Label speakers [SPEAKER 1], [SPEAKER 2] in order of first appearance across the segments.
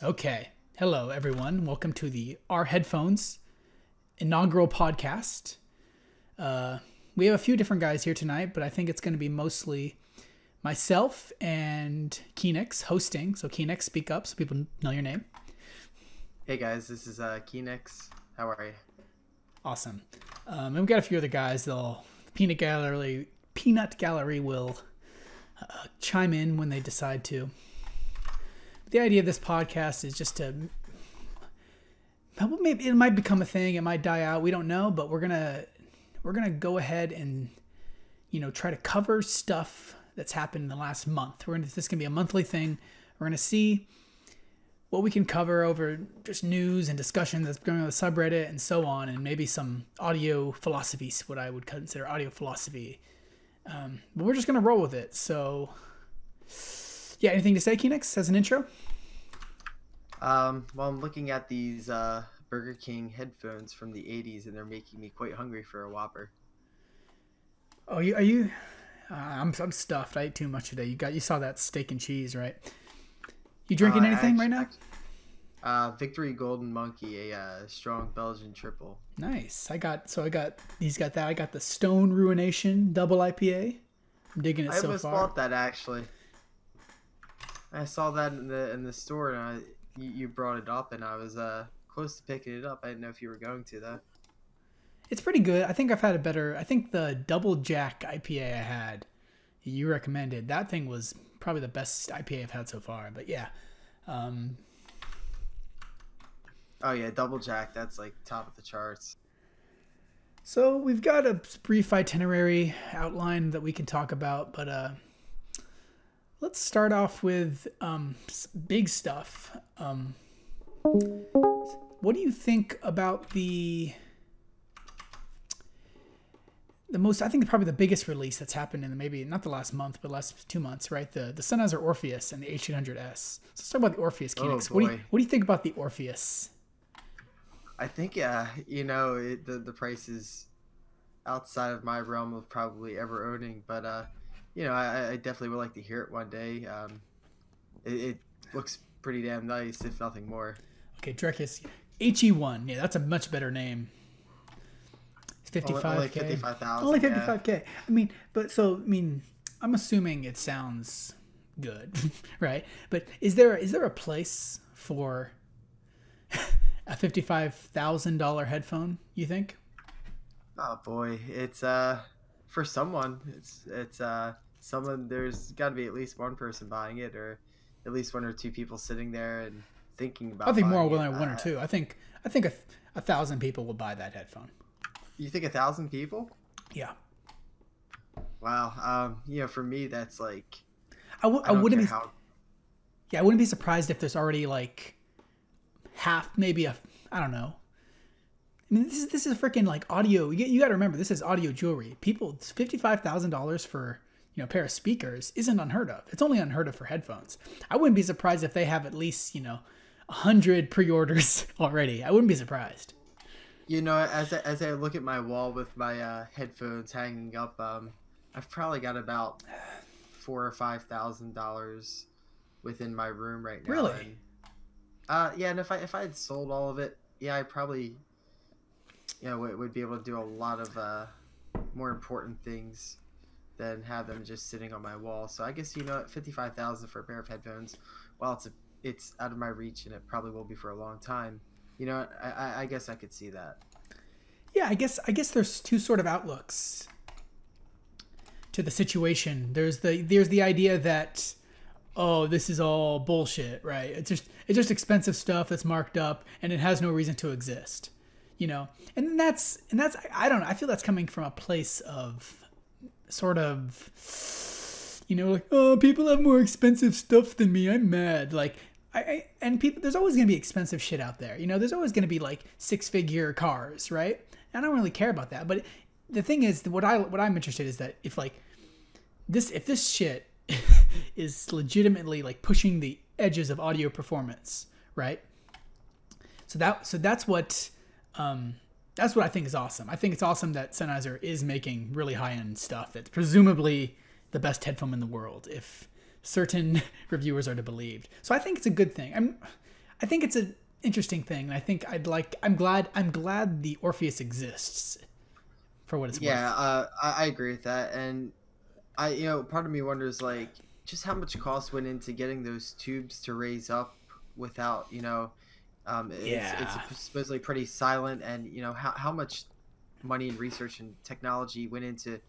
[SPEAKER 1] Okay. Hello, everyone. Welcome to the Our Headphones inaugural podcast. We have a few different guys here tonight, but I think it's going to be mostly myself and Keenix hosting. So Keenix, speak up so people know your name.
[SPEAKER 2] Hey guys, this is Keenix. How are you?
[SPEAKER 1] Awesome. And we've got a few other guys. The Peanut Gallery will chime in when they decide to. The idea of this podcast is just to, maybe it might become a thing, it might die out, we don't know, but we're gonna go ahead and try to cover stuff that's happened in the last month. This is gonna be a monthly thing. We're gonna see what we can cover over just news and discussion that's going on the subreddit and so on, and maybe some audio philosophy, what I would consider audio philosophy. But we're just gonna roll with it. So yeah, anything to say, Keenix, as an intro?
[SPEAKER 2] Well, I'm looking at these Burger King headphones from the 80s, and they're making me quite hungry for a Whopper.
[SPEAKER 1] Oh, are you? I'm stuffed. I ate too much today. You saw that steak and cheese, right? You drinking anything right now?
[SPEAKER 2] Victory Golden Monkey, a strong Belgian triple.
[SPEAKER 1] Nice. I got that. I got the Stone Ruination double IPA. I'm digging it so far.
[SPEAKER 2] I almost bought that actually. I saw that in the store, and you brought it up, and I was close to picking it up. I didn't know if you were going to though.
[SPEAKER 1] It's pretty good. I think I've had a better. I think the Double Jack IPA I had, you recommended. That thing was probably the best IPA I've had so far. But yeah.
[SPEAKER 2] Oh yeah, Double Jack. That's like top of the charts.
[SPEAKER 1] So we've got a brief itinerary outline that we can talk about, but let's start off with big stuff. What do you think about the most, I think probably the biggest release that's happened in maybe not the last month, but the last 2 months, right? The Sennheiser Orpheus and the H800S. So let's talk about the Orpheus, Keenix.
[SPEAKER 2] Oh,
[SPEAKER 1] what do you think about the Orpheus?
[SPEAKER 2] I think the price is outside of my realm of probably ever owning, but I definitely would like to hear it one day. It looks pretty damn nice, if nothing more.
[SPEAKER 1] Okay, Drekis, HE1. Yeah, that's a much better name. It's 55K.
[SPEAKER 2] Only 55,000.
[SPEAKER 1] Only 55K. Yeah. I'm assuming it sounds good, right? But is there a place for a $55,000 headphone, you think?
[SPEAKER 2] Oh boy, it's for someone. It's someone. There's got to be at least one person buying it, or at least one or two people sitting there and thinking about.
[SPEAKER 1] I think more
[SPEAKER 2] buying
[SPEAKER 1] than one or two. I think 1,000 people will buy that headphone.
[SPEAKER 2] You think 1,000 people?
[SPEAKER 1] Yeah.
[SPEAKER 2] Wow. For me, that's like.
[SPEAKER 1] I wouldn't be. Yeah, I wouldn't be surprised if there's already like half, maybe I don't know. I mean, this is freaking like audio. You got to remember, this is audio jewelry. People, $55,000 for a pair of speakers isn't unheard of. It's only unheard of for headphones. I wouldn't be surprised if they have at least 100 pre-orders already. I wouldn't be surprised.
[SPEAKER 2] As I look at my wall with my headphones hanging up, I've probably got about $4,000 or $5,000 within my room right now.
[SPEAKER 1] Really?
[SPEAKER 2] Yeah, and if I had sold all of it, yeah, I probably would be able to do a lot of more important things than have them just sitting on my wall. So I guess $55,000 for a pair of headphones, while it's out of my reach, and it probably will be for a long time. I guess I could see that.
[SPEAKER 1] Yeah, I guess there's two sort of outlooks to the situation. There's the idea that, oh, this is all bullshit, right? It's just expensive stuff that's marked up, and it has no reason to exist, And that's I don't know. I feel that's coming from a place of sort of, like, oh, people have more expensive stuff than me. I'm mad. Like, there's always going to be expensive shit out there. There's always going to be like 6-figure cars, right? I don't really care about that. But the thing is, what I'm interested in is that if this shit is legitimately like pushing the edges of audio performance, right? So that's what I think is awesome. I think it's awesome that Sennheiser is making really high-end stuff that's presumably the best headphone in the world, if certain reviewers are to be believed. So I think it's a good thing. I think it's an interesting thing. And I think I'm glad the Orpheus exists for what it's worth.
[SPEAKER 2] Yeah, I agree with that. And part of me wonders, like, just how much cost went into getting those tubes to raise up without, it's supposedly pretty silent, and how much money and research and technology went into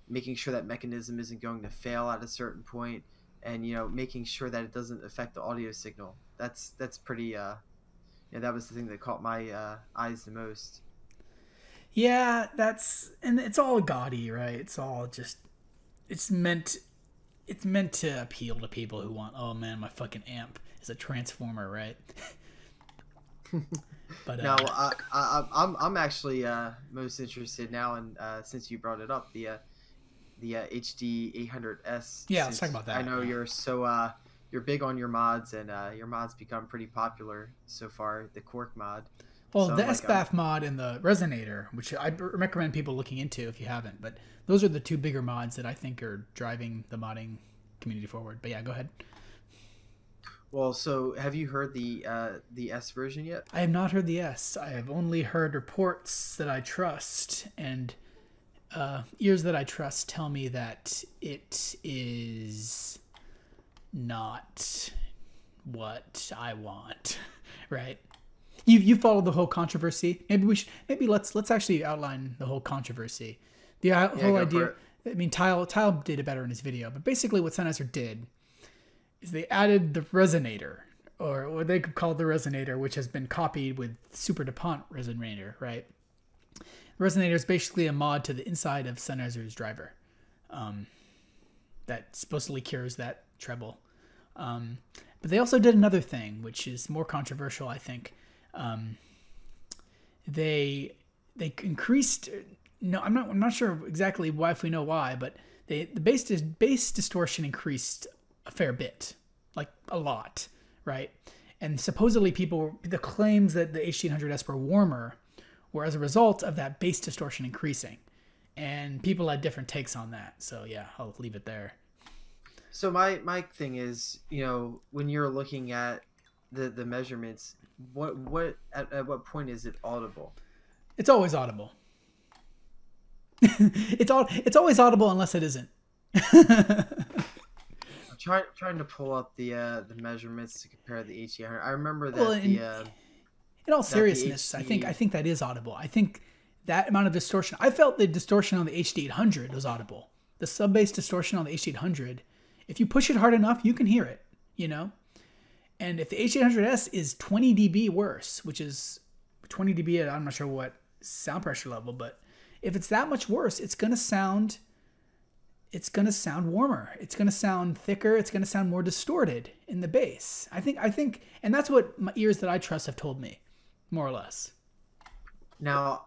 [SPEAKER 2] making sure that mechanism isn't going to fail at a certain point, and making sure that it doesn't affect the audio signal. That's pretty that was the thing that caught my eyes the most.
[SPEAKER 1] Yeah, and it's all gaudy, right? It's all just it's meant to appeal to people who want, oh man, my fucking amp is a transformer, right? But
[SPEAKER 2] now I'm actually most interested now, and since you brought it up, the HD800S.
[SPEAKER 1] Yeah, let's talk about that.
[SPEAKER 2] I know you're you're big on your mods, and your mods become pretty popular so far. The Cork mod.
[SPEAKER 1] Well, the SBAF mod and the Resonator, which I recommend people looking into if you haven't, but those are the two bigger mods that I think are driving the modding community forward. But yeah, go ahead.
[SPEAKER 2] Well, so have you heard the S version yet?
[SPEAKER 1] I have not heard the S. I have only heard reports that I trust, and ears that I trust tell me that it is not what I want, right? You followed the whole controversy. Maybe let's actually outline the whole controversy. The whole idea. I mean, Tile did it better in his video, but basically what Sennheiser did is they added the resonator, or what they could call the resonator, which has been copied with Super DuPont resonator, right? The resonator is basically a mod to the inside of Sennheiser's driver that supposedly cures that treble. But they also did another thing, which is more controversial, I think. They increased. No, I'm not sure exactly why, if we know why, but the bass distortion increased a fair bit, like a lot, right? And supposedly the claims that the HD800S were warmer were as a result of that bass distortion increasing, and people had different takes on that. So yeah, I'll leave it there.
[SPEAKER 2] So my thing is, when you're looking at the measurements, at what point is it audible?
[SPEAKER 1] It's always audible. It's always audible unless it isn't.
[SPEAKER 2] I'm trying to pull up the measurements to compare the HD800. I remember that
[SPEAKER 1] in all seriousness, I think that is audible. I think that amount of distortion. I felt the distortion on the HD800 was audible. The sub-bass distortion on the HD800, if you push it hard enough, you can hear it. And if the HD800S is 20 dB worse, which is 20 dB at I'm not sure what sound pressure level, but if it's that much worse, it's gonna sound warmer. It's gonna sound thicker. It's gonna sound more distorted in the bass. I think, and that's what my ears that I trust have told me, more or less.
[SPEAKER 2] Now,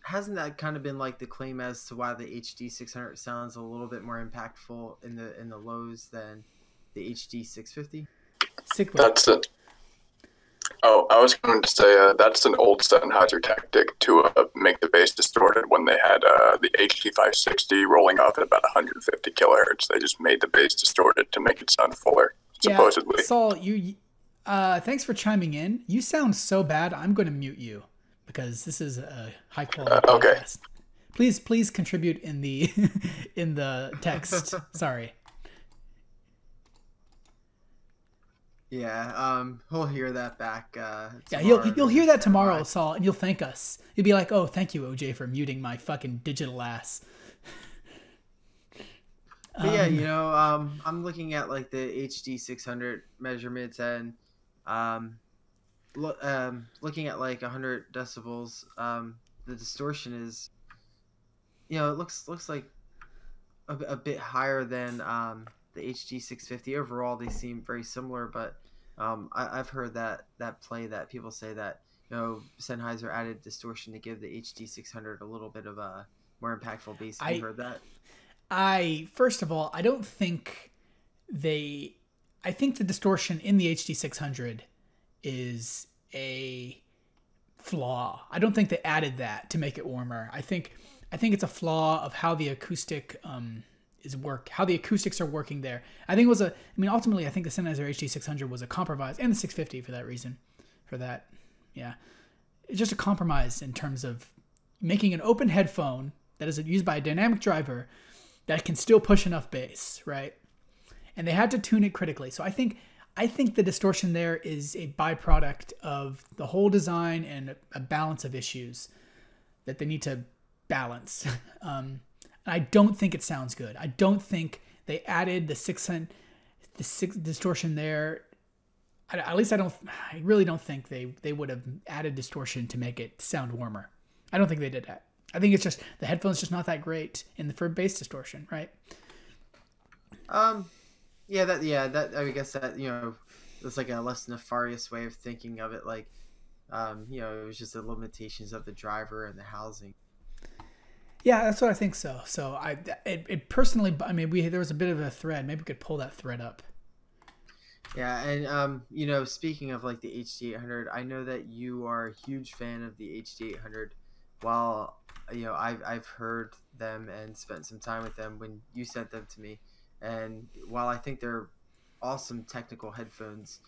[SPEAKER 2] hasn't that kind of been like the claim as to why the HD600 sounds a little bit more impactful in the lows than the HD650?
[SPEAKER 3] That's it. Oh, I was going to say that's an old Sennheiser tactic to make the bass distorted when they had the HD560 rolling off at about 150 kilohertz. They just made the bass distorted to make it sound fuller, supposedly.
[SPEAKER 1] Yeah, Saul, thanks for chiming in. You sound so bad, I'm going to mute you because this is a high quality podcast. Okay. Please contribute in the in the text. Sorry.
[SPEAKER 2] Yeah, we'll hear that back.
[SPEAKER 1] Yeah, you'll hear that tomorrow, Saul, and you'll thank us. You'll be like, "Oh, thank you, OJ, for muting my fucking digital ass."
[SPEAKER 2] But yeah, I'm looking at like the HD600 measurements, and looking at like 100 decibels. The distortion is, it looks like a bit higher than the HD650. Overall, they seem very similar, but I've heard that people say that Sennheiser added distortion to give the HD600 a little bit of a more impactful bass. Have you heard that?
[SPEAKER 1] First of all, I don't think I think the distortion in the HD600 is a flaw. I don't think they added that to make it warmer. I think it's a flaw of how the acoustic how the acoustics are working there. I think it was ultimately I think the Sennheiser HD600 was a compromise, and the 650 for that reason. Yeah. It's just a compromise in terms of making an open headphone that is used by a dynamic driver that can still push enough bass, right? And they had to tune it critically. So I think the distortion there is a byproduct of the whole design and a balance of issues that they need to balance. And I don't think it sounds good. I don't think they added the 600, distortion there. At least I really don't think they would have added distortion to make it sound warmer. I don't think they did that. I think it's just the headphone's just not that great for bass distortion, right?
[SPEAKER 2] I guess that, it's like a less nefarious way of thinking of it. Like, it was just the limitations of the driver and the housing.
[SPEAKER 1] Yeah, that's what I think so. So it personally, there was a bit of a thread. Maybe we could pull that thread up.
[SPEAKER 2] Yeah, and speaking of like the HD800, I know that you are a huge fan of the HD800. While I've heard them and spent some time with them when you sent them to me, and while I think they're awesome technical headphones,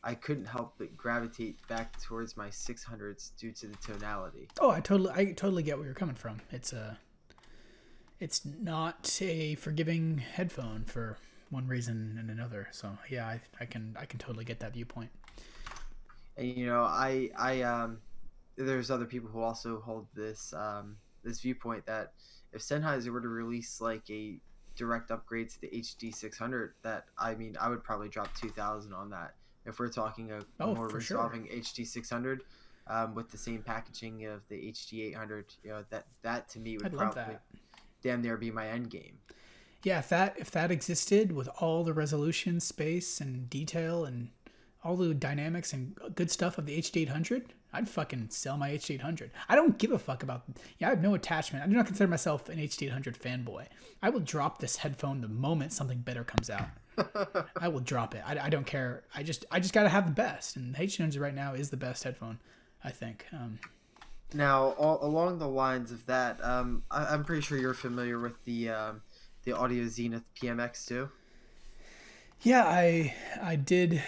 [SPEAKER 2] I couldn't help but gravitate back towards my 600s due to the tonality. Oh, I
[SPEAKER 1] totally get where you're coming from. It's not a forgiving headphone for one reason and another. So yeah, I can totally get that viewpoint.
[SPEAKER 2] And there's other people who also hold this this viewpoint that if Sennheiser were to release like a direct upgrade to the HD600, that I would probably drop $2,000 on that. If we're talking a more resolving HD600 with the same packaging of the HD800, that to me would probably damn near be my end game.
[SPEAKER 1] Yeah, if that existed with all the resolution, space, and detail, and all the dynamics and good stuff of the HD800, I'd fucking sell my HD800. I don't give a fuck about... I have no attachment. I do not consider myself an HD800 fanboy. I will drop this headphone the moment something better comes out. I will drop it. I don't care. I just got to have the best. And the HD800 right now is the best headphone, I think.
[SPEAKER 2] Now, along the lines of that, I'm pretty sure you're familiar with the Audio Zenith PMX too.
[SPEAKER 1] Yeah, I did.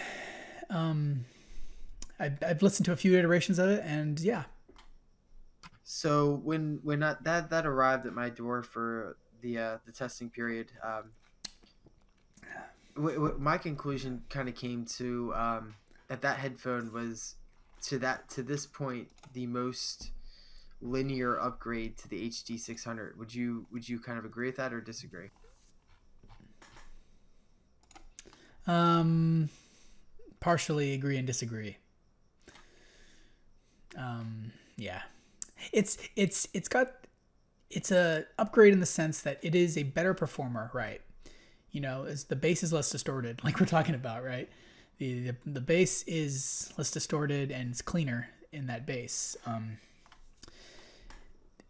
[SPEAKER 1] I've listened to a few iterations of it, and yeah.
[SPEAKER 2] So when that arrived at my door for the testing period, my conclusion kind of came to that headphone was to this point the most linear upgrade to the HD600. Would you kind of agree with that or disagree?
[SPEAKER 1] Partially agree and disagree. Yeah, it's a upgrade in the sense that it is a better performer, right? As the bass is less distorted, like we're talking about, right? The bass is less distorted and it's cleaner in that bass.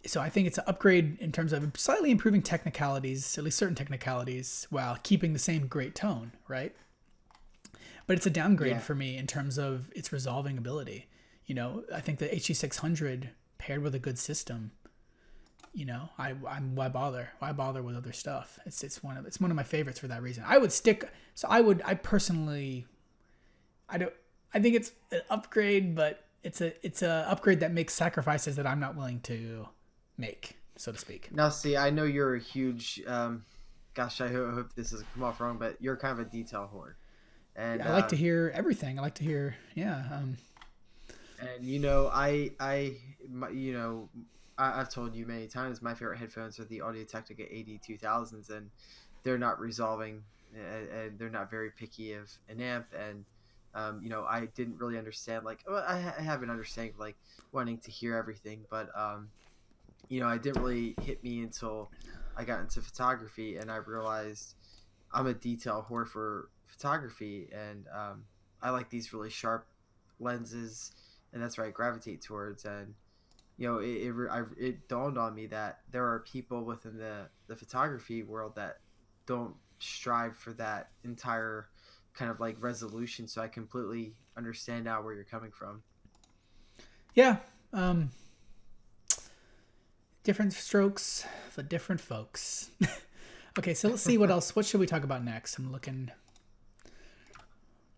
[SPEAKER 1] So I think it's an upgrade in terms of slightly improving technicalities, at least certain technicalities, while keeping the same great tone, right? But it's a downgrade for me in terms of its resolving ability. I think the HD600 paired with a good system, why bother? Why bother with other stuff? It's one of my favorites for that reason. I think it's an upgrade, but it's a upgrade that makes sacrifices that I'm not willing to make, so to speak.
[SPEAKER 2] Now, see, I know you're a huge, gosh, I hope this doesn't come off wrong, but you're kind of a detail whore. And
[SPEAKER 1] I like to hear everything. I like to hear,
[SPEAKER 2] and I've told you many times my favorite headphones are the Audio-Technica AD2000s, and they're not resolving, and they're not very picky of an amp, and I didn't really understand, I have an understanding of wanting to hear everything, but it didn't really hit me until I got into photography, and I realized I'm a detail whore for photography, and I like these really sharp lenses, and that's where I gravitate towards. And it dawned on me that there are people within the photography world that don't strive for that entire kind of resolution, so I completely understand now where you're coming from.
[SPEAKER 1] Yeah, different strokes for different folks. Okay, so let's see what else. What should we talk about next? I'm looking.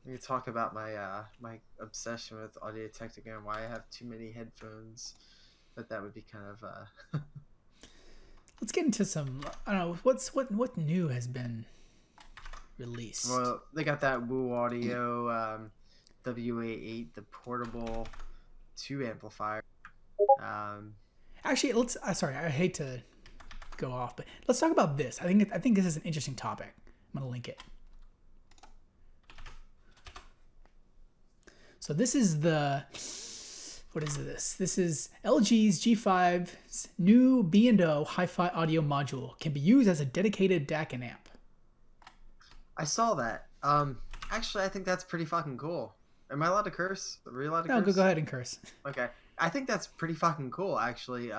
[SPEAKER 2] We can talk about my my obsession with Audio Technica and why I have too many headphones, but that would be kind of.
[SPEAKER 1] Let's get into some. I don't know what new has been released.
[SPEAKER 2] Well, they got that Woo Audio WA8, the portable 2 amplifier.
[SPEAKER 1] Actually, let's. Sorry, I hate to go off, but let's talk about this. I think this is an interesting topic. I'm gonna link it. So this is the. What is this? This is LG's G5's new B&O Hi-fi audio module. Can be used as a dedicated DAC and amp.
[SPEAKER 2] I saw that. Actually, I think that's pretty fucking cool. Am I allowed to curse? Are you allowed to
[SPEAKER 1] No,
[SPEAKER 2] curse?
[SPEAKER 1] go ahead and curse.
[SPEAKER 2] Okay. I think that's pretty fucking cool, actually.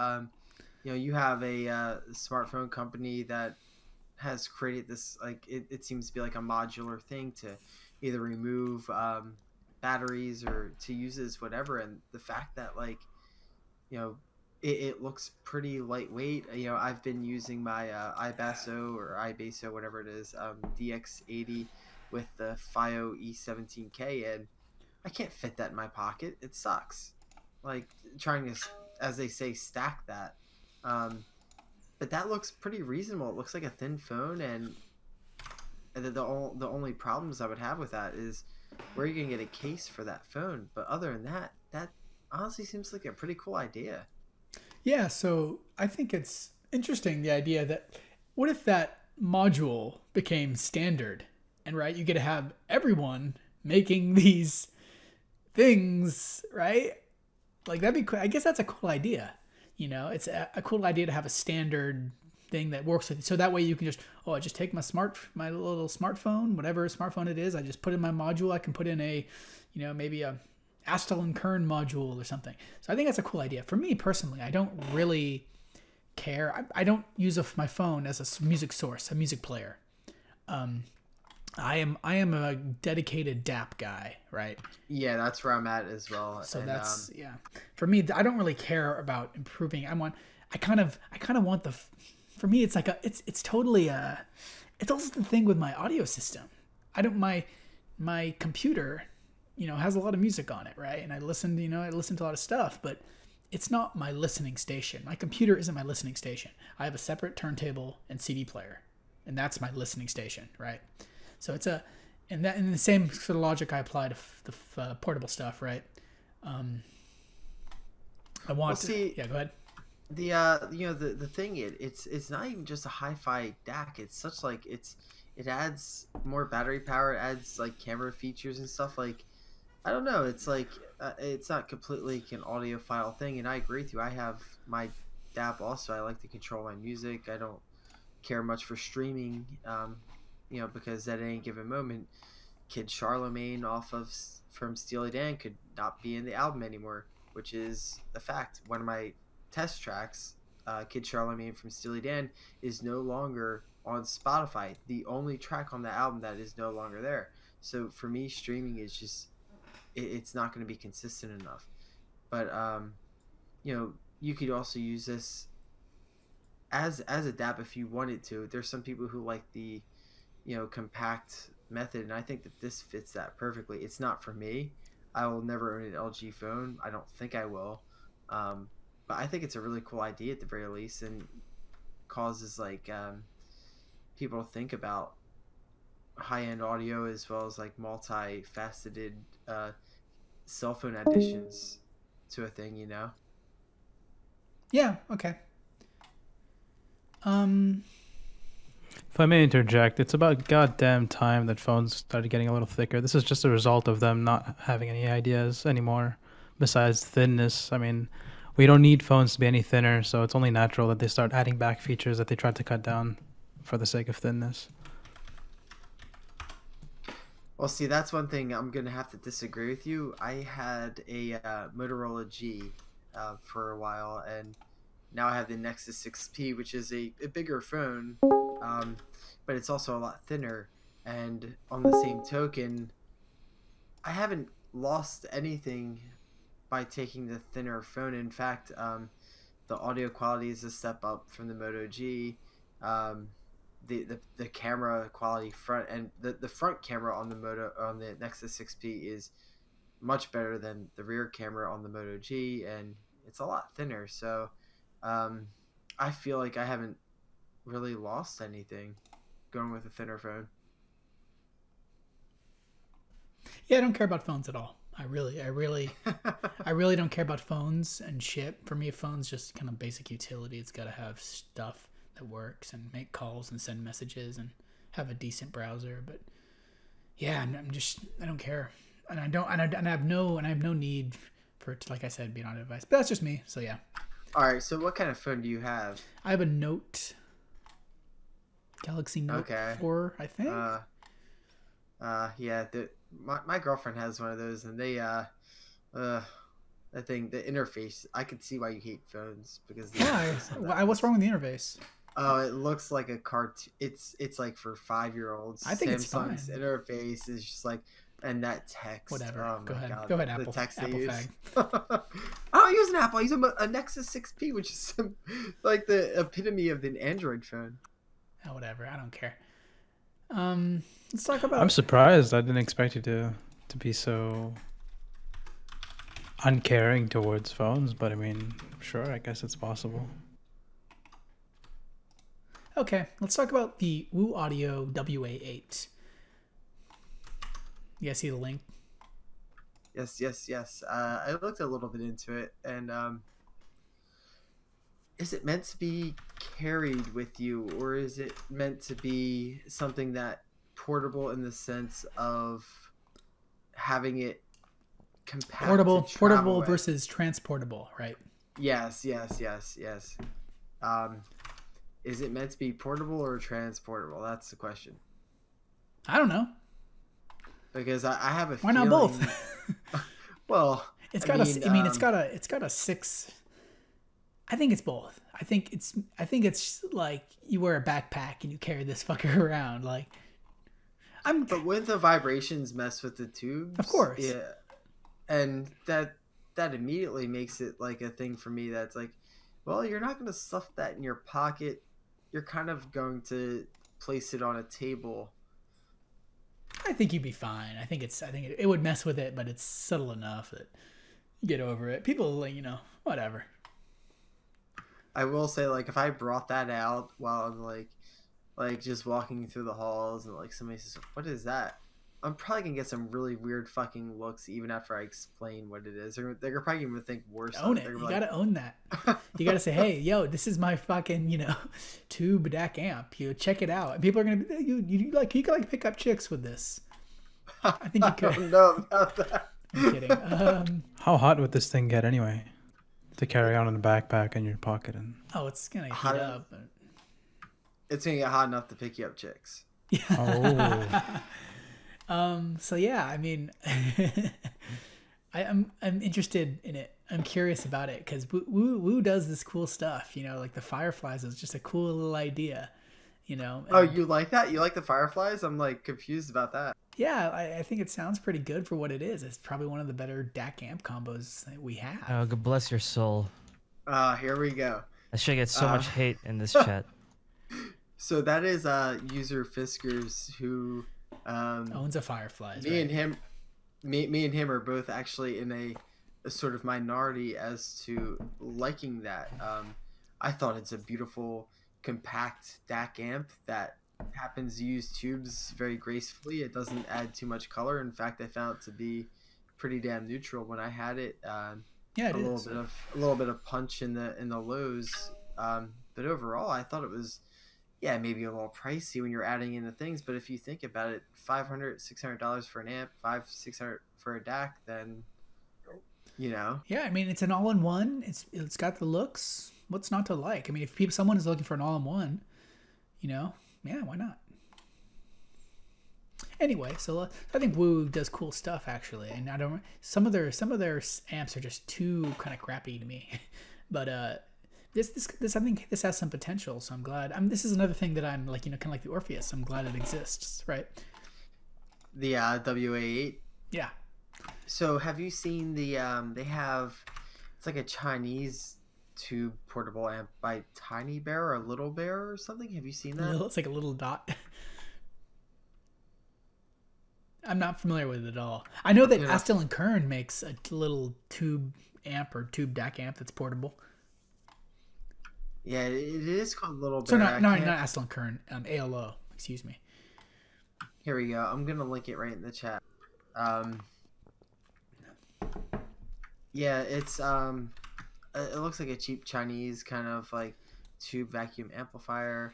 [SPEAKER 2] You know, you have a smartphone company that has created this, like, it seems to be like a modular thing to either remove batteries or to use as whatever. And the fact that, like, you know, it looks pretty lightweight. You know, I've been using my iBasso or iBasso, whatever it is, DX80 with the FiO E17K, and I can't fit that in my pocket. It sucks. Like, trying to, as they say, stack that. But that looks pretty reasonable. It looks like a thin phone, and the only problems I would have with that is where are you going to get a case for that phone? But other than that, that honestly seems like a pretty cool idea.
[SPEAKER 1] Yeah, so I think it's interesting, the idea that what if that module became standard, and right, you get to have everyone making these things, right? Like, that'd be cool. I guess that's a cool idea. You know, it's a cool idea to have a standard thing that works with, so that way you can just, I just take my little smartphone, whatever smartphone it is, I just put in my module. I can put in a, you know, maybe a Astel and Kern module or something. So I think that's a cool idea. For me personally, I don't really care. I don't use my phone as a music source, a music player. I am a dedicated DAP guy, right?
[SPEAKER 2] Yeah, that's where I'm at as well.
[SPEAKER 1] So
[SPEAKER 2] and,
[SPEAKER 1] that's yeah. For me, I don't really care about improving. I kind of want the. For me, it's like it's totally it's also the thing with my audio system. My computer, you know, has a lot of music on it, right? And I listen to a lot of stuff, but it's not my listening station. My computer isn't my listening station. I have a separate turntable and CD player, and that's my listening station, right? So it's and the same sort of logic I apply to the portable stuff, right? I want yeah, go ahead.
[SPEAKER 2] The you know, the thing it's not even just a hi-fi DAC. It's such like it adds more battery power, it adds like camera features and stuff. Like, I don't know, it's like it's not completely like an audiophile thing, and I agree with you. I have my DAP also. I like to control my music. I don't care much for streaming, you know, because at any given moment, Kid Charlemagne from Steely Dan could not be in the album anymore, which is a fact. One of my test tracks, Kid Charlemagne from Steely Dan, is no longer on Spotify. The only track on the album that is no longer there. So for me, streaming is just it's not going to be consistent enough. But you know, you could also use this as a DAP if you wanted to. There's some people who like the, you know, compact method, and I think that this fits that perfectly. It's not for me. I will never own an LG phone. I don't think I will. But I think it's a really cool idea at the very least, and causes like people to think about high-end audio as well as like multi-faceted cell phone additions to a thing, you know?
[SPEAKER 1] Yeah, okay.
[SPEAKER 4] If I may interject, it's about goddamn time that phones started getting a little thicker. This is just a result of them not having any ideas anymore besides thinness. I mean, we don't need phones to be any thinner, so it's only natural that they start adding back features that they tried to cut down for the sake of thinness.
[SPEAKER 2] Well, see, that's one thing I'm going to have to disagree with you. I had a Motorola G for a while, and now I have the Nexus 6P, which is a bigger phone, but it's also a lot thinner. And on the same token, I haven't lost anything by taking the thinner phone. In fact, the audio quality is a step up from the Moto G. the camera quality front and the front camera on the Nexus 6P is much better than the rear camera on the Moto G, and it's a lot thinner. So I feel like I haven't really lost anything going with a thinner phone.
[SPEAKER 1] Yeah, I don't care about phones at all. I really don't care about phones and shit. For me, a phone's just kind of basic utility. It's got to have stuff that works and make calls and send messages and have a decent browser. But yeah, I don't care, and I have no need for it to, like I said, be on a device. But that's just me. So yeah.
[SPEAKER 2] All right. So what kind of phone do you have?
[SPEAKER 1] I have a Galaxy Note 4, I think.
[SPEAKER 2] Yeah. My girlfriend has one of those, and they that thing, the interface, I could see why you hate phones, because
[SPEAKER 1] what's wrong with the interface?
[SPEAKER 2] Oh, it looks like a cartoon. It's like for 5-year-olds.
[SPEAKER 1] I think it's fine.
[SPEAKER 2] Samsung's interface is just like, and that text.
[SPEAKER 1] Whatever.
[SPEAKER 2] Oh
[SPEAKER 1] Go
[SPEAKER 2] my
[SPEAKER 1] ahead.
[SPEAKER 2] God.
[SPEAKER 1] Go ahead,
[SPEAKER 2] The
[SPEAKER 1] Apple.
[SPEAKER 2] text they
[SPEAKER 1] Apple
[SPEAKER 2] use.
[SPEAKER 1] fag.
[SPEAKER 2] I don't use an Apple. I use a Nexus 6P, which is like the epitome of an Android phone.
[SPEAKER 1] Oh, whatever. I don't care. Let's talk about.
[SPEAKER 4] I'm surprised. I didn't expect you to be so uncaring towards phones, but I mean, sure, I guess it's possible.
[SPEAKER 1] Okay, let's talk about the Woo Audio WA8. You guys see the link?
[SPEAKER 2] Yes. I looked a little bit into it, and is it meant to be carried with you, or is it meant to be something that portable in the sense of having it compact?
[SPEAKER 1] Portable versus transportable, right?
[SPEAKER 2] Yes. Is it meant to be portable or transportable? That's the question.
[SPEAKER 1] I don't know.
[SPEAKER 2] Because I have a
[SPEAKER 1] Why
[SPEAKER 2] feeling...
[SPEAKER 1] not both?
[SPEAKER 2] Well,
[SPEAKER 1] it's got a 6. I think it's both. I think it's like you wear a backpack and you carry this fucker around. Like,
[SPEAKER 2] but wouldn't the vibrations mess with the tubes?
[SPEAKER 1] Of course.
[SPEAKER 2] Yeah. And that immediately makes it like a thing for me that's like, well, you're not going to stuff that in your pocket. You're kind of going to place it on a table.
[SPEAKER 1] I think you'd be fine. I think it would mess with it, but it's subtle enough that you get over it. People, whatever.
[SPEAKER 2] I will say, like, if I brought that out while I'm like just walking through the halls and like somebody says, "What is that?" I'm probably gonna get some really weird fucking looks even after I explain what it is. They're probably gonna think worse.
[SPEAKER 1] Own it. You gotta own that. You gotta say, "Hey, yo, this is my fucking tube DAC amp. You check it out." And people are gonna be, you can pick up chicks with this. I think you could.
[SPEAKER 2] I don't know about that.
[SPEAKER 1] I'm kidding.
[SPEAKER 4] How hot would this thing get anyway? To carry on in a backpack in your pocket and.
[SPEAKER 1] Oh, it's gonna heat up. But...
[SPEAKER 2] It's gonna get hot enough to pick you up chicks.
[SPEAKER 1] Yeah. Oh. So yeah, I mean, I'm interested in it. I'm curious about it because Woo does this cool stuff. Like the Fireflies is just a cool little idea.
[SPEAKER 2] Oh, you like that? You like the Fireflies? I'm like confused about that.
[SPEAKER 1] Yeah, I think it sounds pretty good for what it is. It's probably one of the better DAC amp combos that we have.
[SPEAKER 5] Oh, God bless your soul.
[SPEAKER 2] Here we go.
[SPEAKER 5] I should get so much hate in this chat.
[SPEAKER 2] So that is user Fiskers who
[SPEAKER 1] owns a Fireflies.
[SPEAKER 2] Me and him are both actually in a sort of minority as to liking that. I thought it's a beautiful, compact DAC amp that happens to use tubes very gracefully. It doesn't add too much color. In fact, I found it to be pretty damn neutral when I had it.
[SPEAKER 1] Yeah, it
[SPEAKER 2] is. A little bit of punch in the lows. But overall, I thought it was, maybe a little pricey when you're adding in the things. But if you think about it, $500, $600 for an amp, $500-600 for a DAC, then Yeah, I mean, it's an all-in-one. It's got the looks. What's not to like? I mean, if someone is looking for an all-in-one, why not? Anyway, so I think Woo does cool stuff actually, and some of their amps are just too kind of crappy to me, but this I think this has some potential. So I'm glad. This is another thing that I'm like, kind of like the Orpheus. I'm glad it exists, right? The WA8.
[SPEAKER 1] Yeah.
[SPEAKER 2] So have you seen the they have, it's like a Chinese tube portable amp by Tiny Bear or Little Bear or something. Have you seen that?
[SPEAKER 1] It's like a little dot. I'm not familiar with it at all. I know that Astel and Kern makes a little tube amp or tube DAC amp that's portable.
[SPEAKER 2] Yeah, it is called Little Bear.
[SPEAKER 1] So not Astel and Kern, ALO. Excuse me.
[SPEAKER 2] Here we go. I'm gonna link it right in the chat. Yeah, it's it looks like a cheap Chinese kind of like tube vacuum amplifier.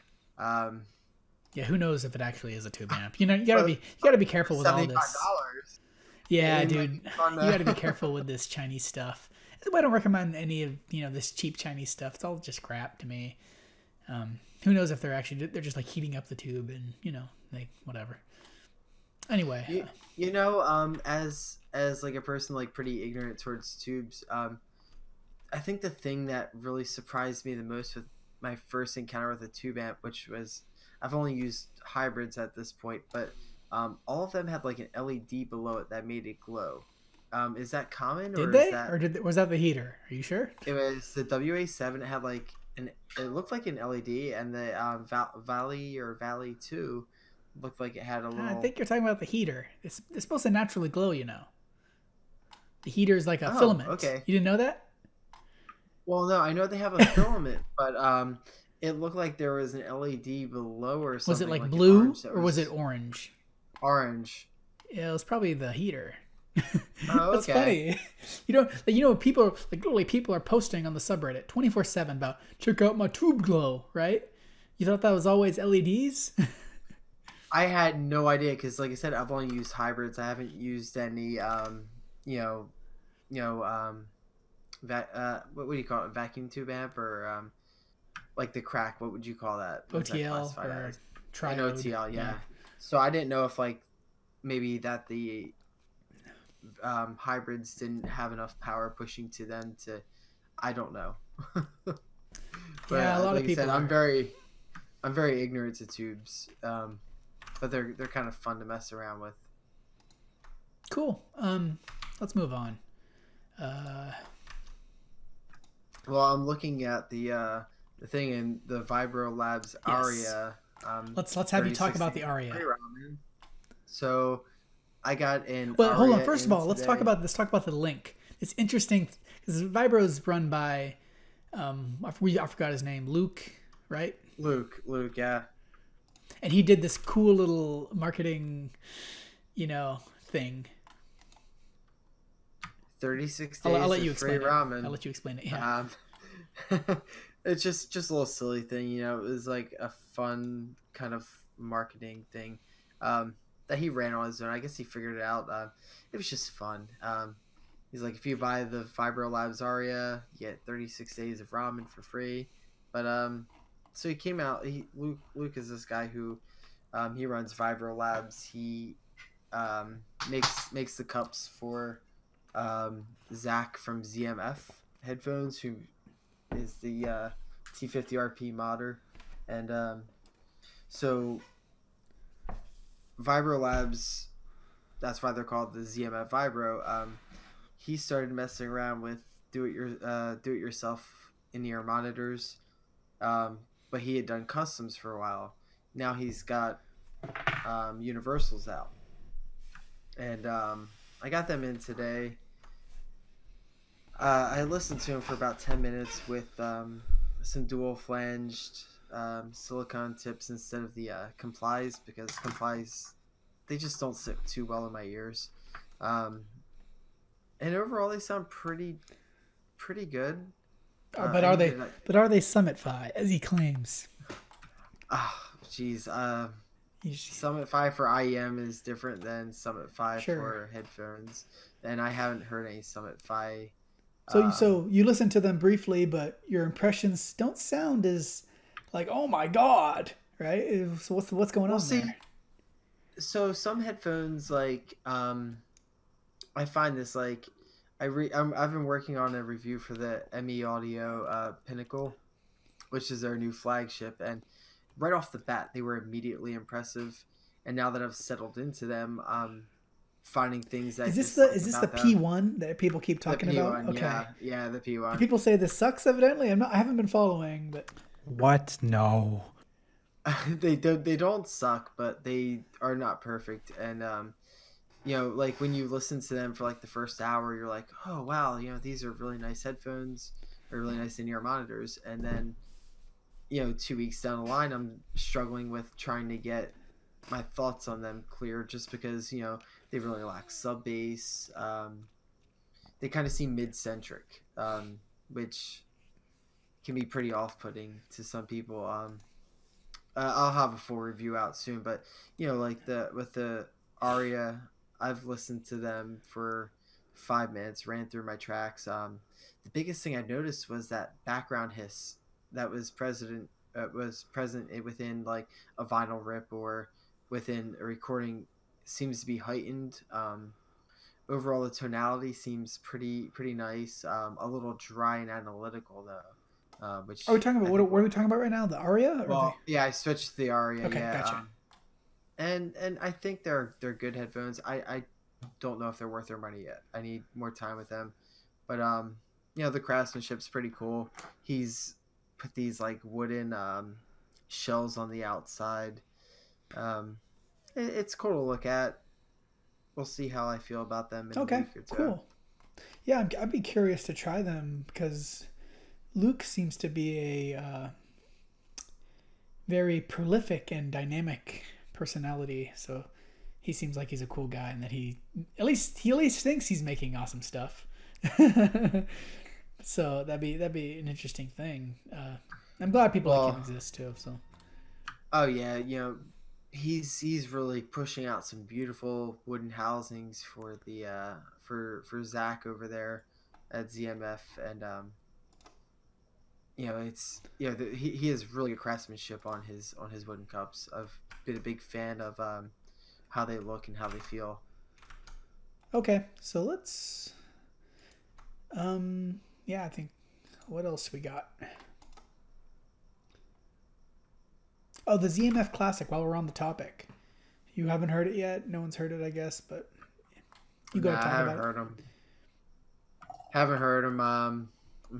[SPEAKER 1] Yeah, who knows if it actually is a tube amp? You know, you gotta be careful with all this.
[SPEAKER 2] $75.
[SPEAKER 1] Yeah, dude, you gotta be careful with this Chinese stuff. I don't recommend any of this cheap Chinese stuff. It's all just crap to me. Who knows if they're just like heating up the tube and like whatever. Anyway,
[SPEAKER 2] as like a person like pretty ignorant towards tubes, I think the thing that really surprised me the most with my first encounter with a tube amp, which was I've only used hybrids at this point, but all of them had like an LED below it that made it glow. Is that common?
[SPEAKER 1] Was that the heater? Are you sure?
[SPEAKER 2] It was the WA7. It had like it looked like an LED, and the Valley 2 looked like it had a little.
[SPEAKER 1] I think you're talking about the heater. It's supposed to naturally glow, The heater is like a filament.
[SPEAKER 2] Okay.
[SPEAKER 1] You didn't know that?
[SPEAKER 2] Well, no, I know they have a filament, but it looked like there was an LED below or something.
[SPEAKER 1] Was it like blue or was it orange?
[SPEAKER 2] Orange.
[SPEAKER 1] Yeah, it was probably the heater.
[SPEAKER 2] Oh,
[SPEAKER 1] That's funny. People are posting on the subreddit 24/7 about check out my tube glow, right? You thought that was always LEDs?
[SPEAKER 2] I had no idea because, like I said, I've only used hybrids. I haven't used any, what do you call it? Vacuum tube amp or like the crack? What would you call that?
[SPEAKER 1] OTL or triode?
[SPEAKER 2] An OTL, yeah. So I didn't know if like maybe that the hybrids didn't have enough power pushing to them to. I don't know. But,
[SPEAKER 1] yeah, a lot of people.
[SPEAKER 2] Said, I'm very ignorant to tubes. But they're kind of fun to mess around with.
[SPEAKER 1] Cool. Let's move on.
[SPEAKER 2] Well, I'm looking at the thing in the VibroLabs Aria.
[SPEAKER 1] Let's have you talk about the Aria.
[SPEAKER 2] So, I got in.
[SPEAKER 1] Well, hold on. First of all, let's talk about the link. It's interesting because Vibro is run by, I forgot his name, Luke, right?
[SPEAKER 2] Luke, yeah.
[SPEAKER 1] And he did this cool little marketing, thing.
[SPEAKER 2] 36 days
[SPEAKER 1] I'll let you
[SPEAKER 2] of free
[SPEAKER 1] explain
[SPEAKER 2] ramen.
[SPEAKER 1] I'll let you explain it. Yeah.
[SPEAKER 2] It's just a little silly thing, It was like a fun kind of marketing thing that he ran on his own. I guess he figured it out. It was just fun. He's like, if you buy the VibroLabs Aria, you get 36 days of ramen for free. But so he came out. Luke is this guy who he runs VibroLabs. He makes the cups for Zach from ZMF headphones, who is the T50RP modder, and so VibroLabs, that's why they're called the ZMF Vibro. He started messing around with do it yourself in-ear monitors, but he had done customs for a while. Now he's got universals out, and I got them in today. I listened to him for about 10 minutes with some dual flanged silicone tips instead of the complies, because complies, they just don't sit too well in my ears. And overall they sound pretty good.
[SPEAKER 1] But are they Summit Phi, as he claims?
[SPEAKER 2] Jeez. Summit Phi for IEM is different than Summit Phi for headphones, and I haven't heard any Summit Phi.
[SPEAKER 1] So you listened to them briefly, but your impressions don't sound as like, oh my god, right? So what's going on there?
[SPEAKER 2] So some headphones, like I find this like I've been working on a review for the ME Audio Pinnacle, which is their new flagship, and right off the bat they were immediately impressive. And now that I've settled into them, finding things that
[SPEAKER 1] Is this the
[SPEAKER 2] about them.
[SPEAKER 1] P1 that people keep talking
[SPEAKER 2] The
[SPEAKER 1] about?
[SPEAKER 2] P1,
[SPEAKER 1] Okay.
[SPEAKER 2] yeah, the P1.
[SPEAKER 1] People say this sucks. Evidently, I haven't been following, but
[SPEAKER 4] What? No.
[SPEAKER 2] They don't suck, but they are not perfect. And you know, like when you listen to them for like the first hour, you're like, oh wow, you know, these are really nice headphones or really nice in-ear monitors. And then, you know, 2 weeks down the line, I'm struggling with trying to get my thoughts on them clear, just because, you know, they really lack sub bass. They kind of seem mid-centric, which can be pretty off-putting to some people. I'll have a full review out soon, but you know, like with the Aria, I've listened to them for 5 minutes, ran through my tracks. The biggest thing I noticed was that background hiss that was present within like a vinyl rip or within a recording seems to be heightened. Overall, the tonality seems pretty nice. A little dry and analytical though. Which
[SPEAKER 1] are we talking about what are we talking about right now? The Aria?
[SPEAKER 2] Well, yeah, I switched to the Aria.
[SPEAKER 1] Okay,
[SPEAKER 2] yeah,
[SPEAKER 1] gotcha.
[SPEAKER 2] And I think they're good headphones. I don't know if they're worth their money yet. I need more time with them. But you know, the craftsmanship's pretty cool. He's put these like wooden shells on the outside. It's cool to look at. We'll see how I feel about them in a week or two.
[SPEAKER 1] Cool. Yeah, I'd be curious to try them because Luke seems to be a very prolific and dynamic personality. So he seems like he's a cool guy, and that he at least thinks he's making awesome stuff. So that'd be an interesting thing. I'm glad people like him exist too. So.
[SPEAKER 2] Oh yeah, you know, he's really pushing out some beautiful wooden housings for the for Zach over there at ZMF, and you know, it's, you know, he has really good craftsmanship on his wooden cups. I've been a big fan of how they look and how they feel.
[SPEAKER 1] Okay, so let's yeah, I think, what else we got? Oh, the ZMF Classic, while we're on the topic. You haven't heard it yet? No one's heard it, I guess, but you got to talk about it.
[SPEAKER 2] I haven't heard them. I'm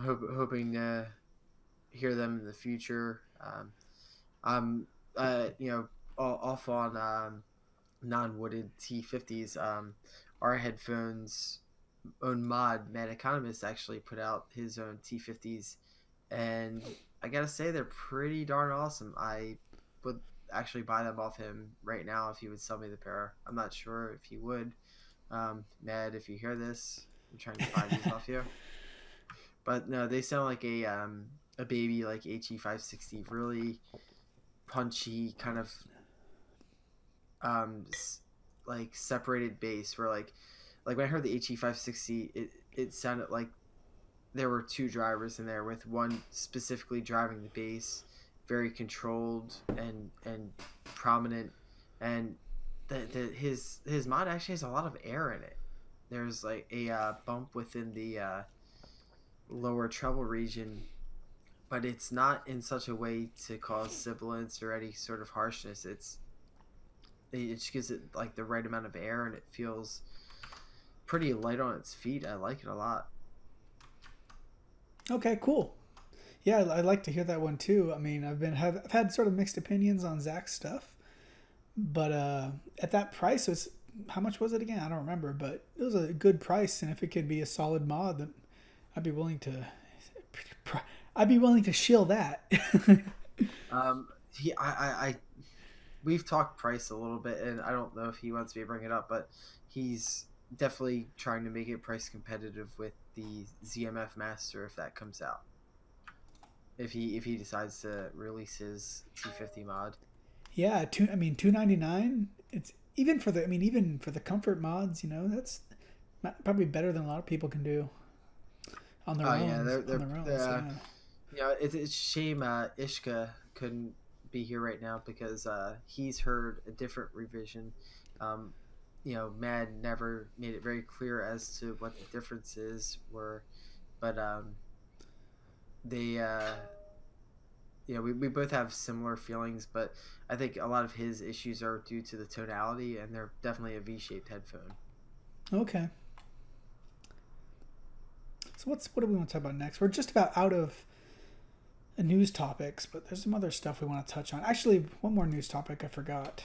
[SPEAKER 2] hoping to hear them in the future. I'm you know, off on non-wooded T50s. Our headphones own mod, Mad Economist, actually put out his own T50s, and I gotta say they're pretty darn awesome. I would actually buy them off him right now if he would sell me the pair. I'm not sure if he would. Mad, if you hear this, I'm trying to buy these off you. But no, they sound like a baby like HE560, really punchy, kind of like separated bass, where like when I heard the HE560, it sounded like there were two drivers in there, with one specifically driving the bass, very controlled and prominent, and his mod actually has a lot of air in it. There's like a bump within the lower treble region, but it's not in such a way to cause sibilance or any sort of harshness. It just gives it like the right amount of air, and it feels pretty light on its feet. I like it a lot.
[SPEAKER 1] Okay, cool. Yeah, I'd like to hear that one too. I mean, I've had sort of mixed opinions on Zach's stuff, but at that price, how much was it again? I don't remember, but it was a good price, and if it could be a solid mod, then I'd be willing to shill that.
[SPEAKER 2] We've talked price a little bit, and I don't know if he wants me to bring it up, but he's definitely trying to make it price competitive with the ZMF Master if that comes out. If he decides to release his T50 mod.
[SPEAKER 1] Yeah, $299. It's even for the comfort mods, you know, that's probably better than a lot of people can do on their own.
[SPEAKER 2] Yeah, they're
[SPEAKER 1] So, yeah.
[SPEAKER 2] You know, it's a shame Ishka couldn't be here right now, because he's heard a different revision. You know, Mad never made it very clear as to what the differences were, but they you know, we both have similar feelings, but I think a lot of his issues are due to the tonality, and they're definitely a V-shaped headphone.
[SPEAKER 1] Okay. So what do we want to talk about next? We're just about out of news topics, but there's some other stuff we want to touch on. Actually, one more news topic I forgot.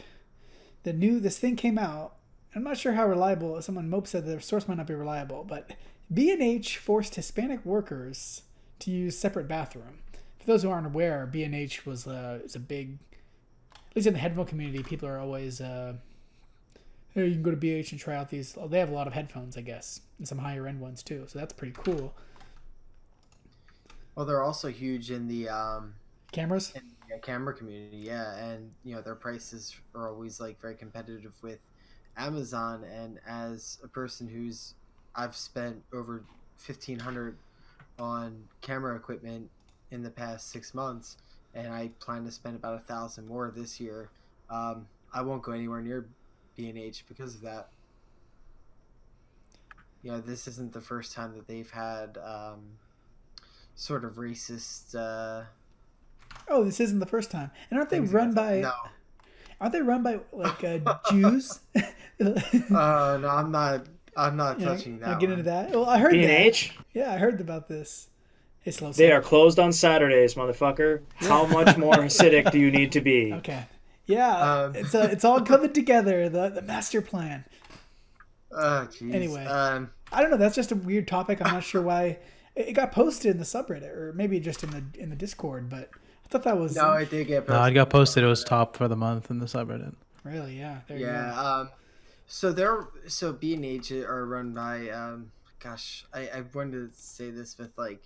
[SPEAKER 1] This thing came out. I'm not sure how reliable. Someone Mope said the source might not be reliable, but B&H forced Hispanic workers to use separate bathroom. For those who aren't aware, B&H is a big, at least in the headphone community, people are always, hey, you can go to B&H and try out these. They have a lot of headphones, I guess, and some higher end ones too. So that's pretty cool.
[SPEAKER 2] Well, they're also huge in the
[SPEAKER 1] cameras.
[SPEAKER 2] In the camera community, yeah, and their prices are always like very competitive with Amazon. And as a person I've spent over $1,500 on camera equipment in the past 6 months, and I plan to spend about $1,000 more this year. I won't go anywhere near B&H because of that. This isn't the first time that they've had sort of racist.
[SPEAKER 1] Oh, this isn't the first time. And aren't they run by?
[SPEAKER 2] No.
[SPEAKER 1] Aren't they run by like Jews?
[SPEAKER 2] No, I'm not touching that.
[SPEAKER 1] I'll get into that. Well, I heard
[SPEAKER 6] B&H?
[SPEAKER 1] that. Yeah, I heard about this. Hey, slow.
[SPEAKER 6] They are closed on Saturdays, motherfucker. Yeah. How much more Hasidic do you need to be?
[SPEAKER 1] Okay. Yeah, it's all coming together. The master plan.
[SPEAKER 2] Oh, jeez.
[SPEAKER 1] Anyway, I don't know. That's just a weird topic. I'm not sure why it got posted in the subreddit, or maybe just in the Discord. But I thought that was
[SPEAKER 2] no, it did get posted.
[SPEAKER 4] No, it got posted. It was top for the month in the subreddit.
[SPEAKER 1] Really? Yeah. There you
[SPEAKER 2] go. So B&H are run by I wanted to say this with like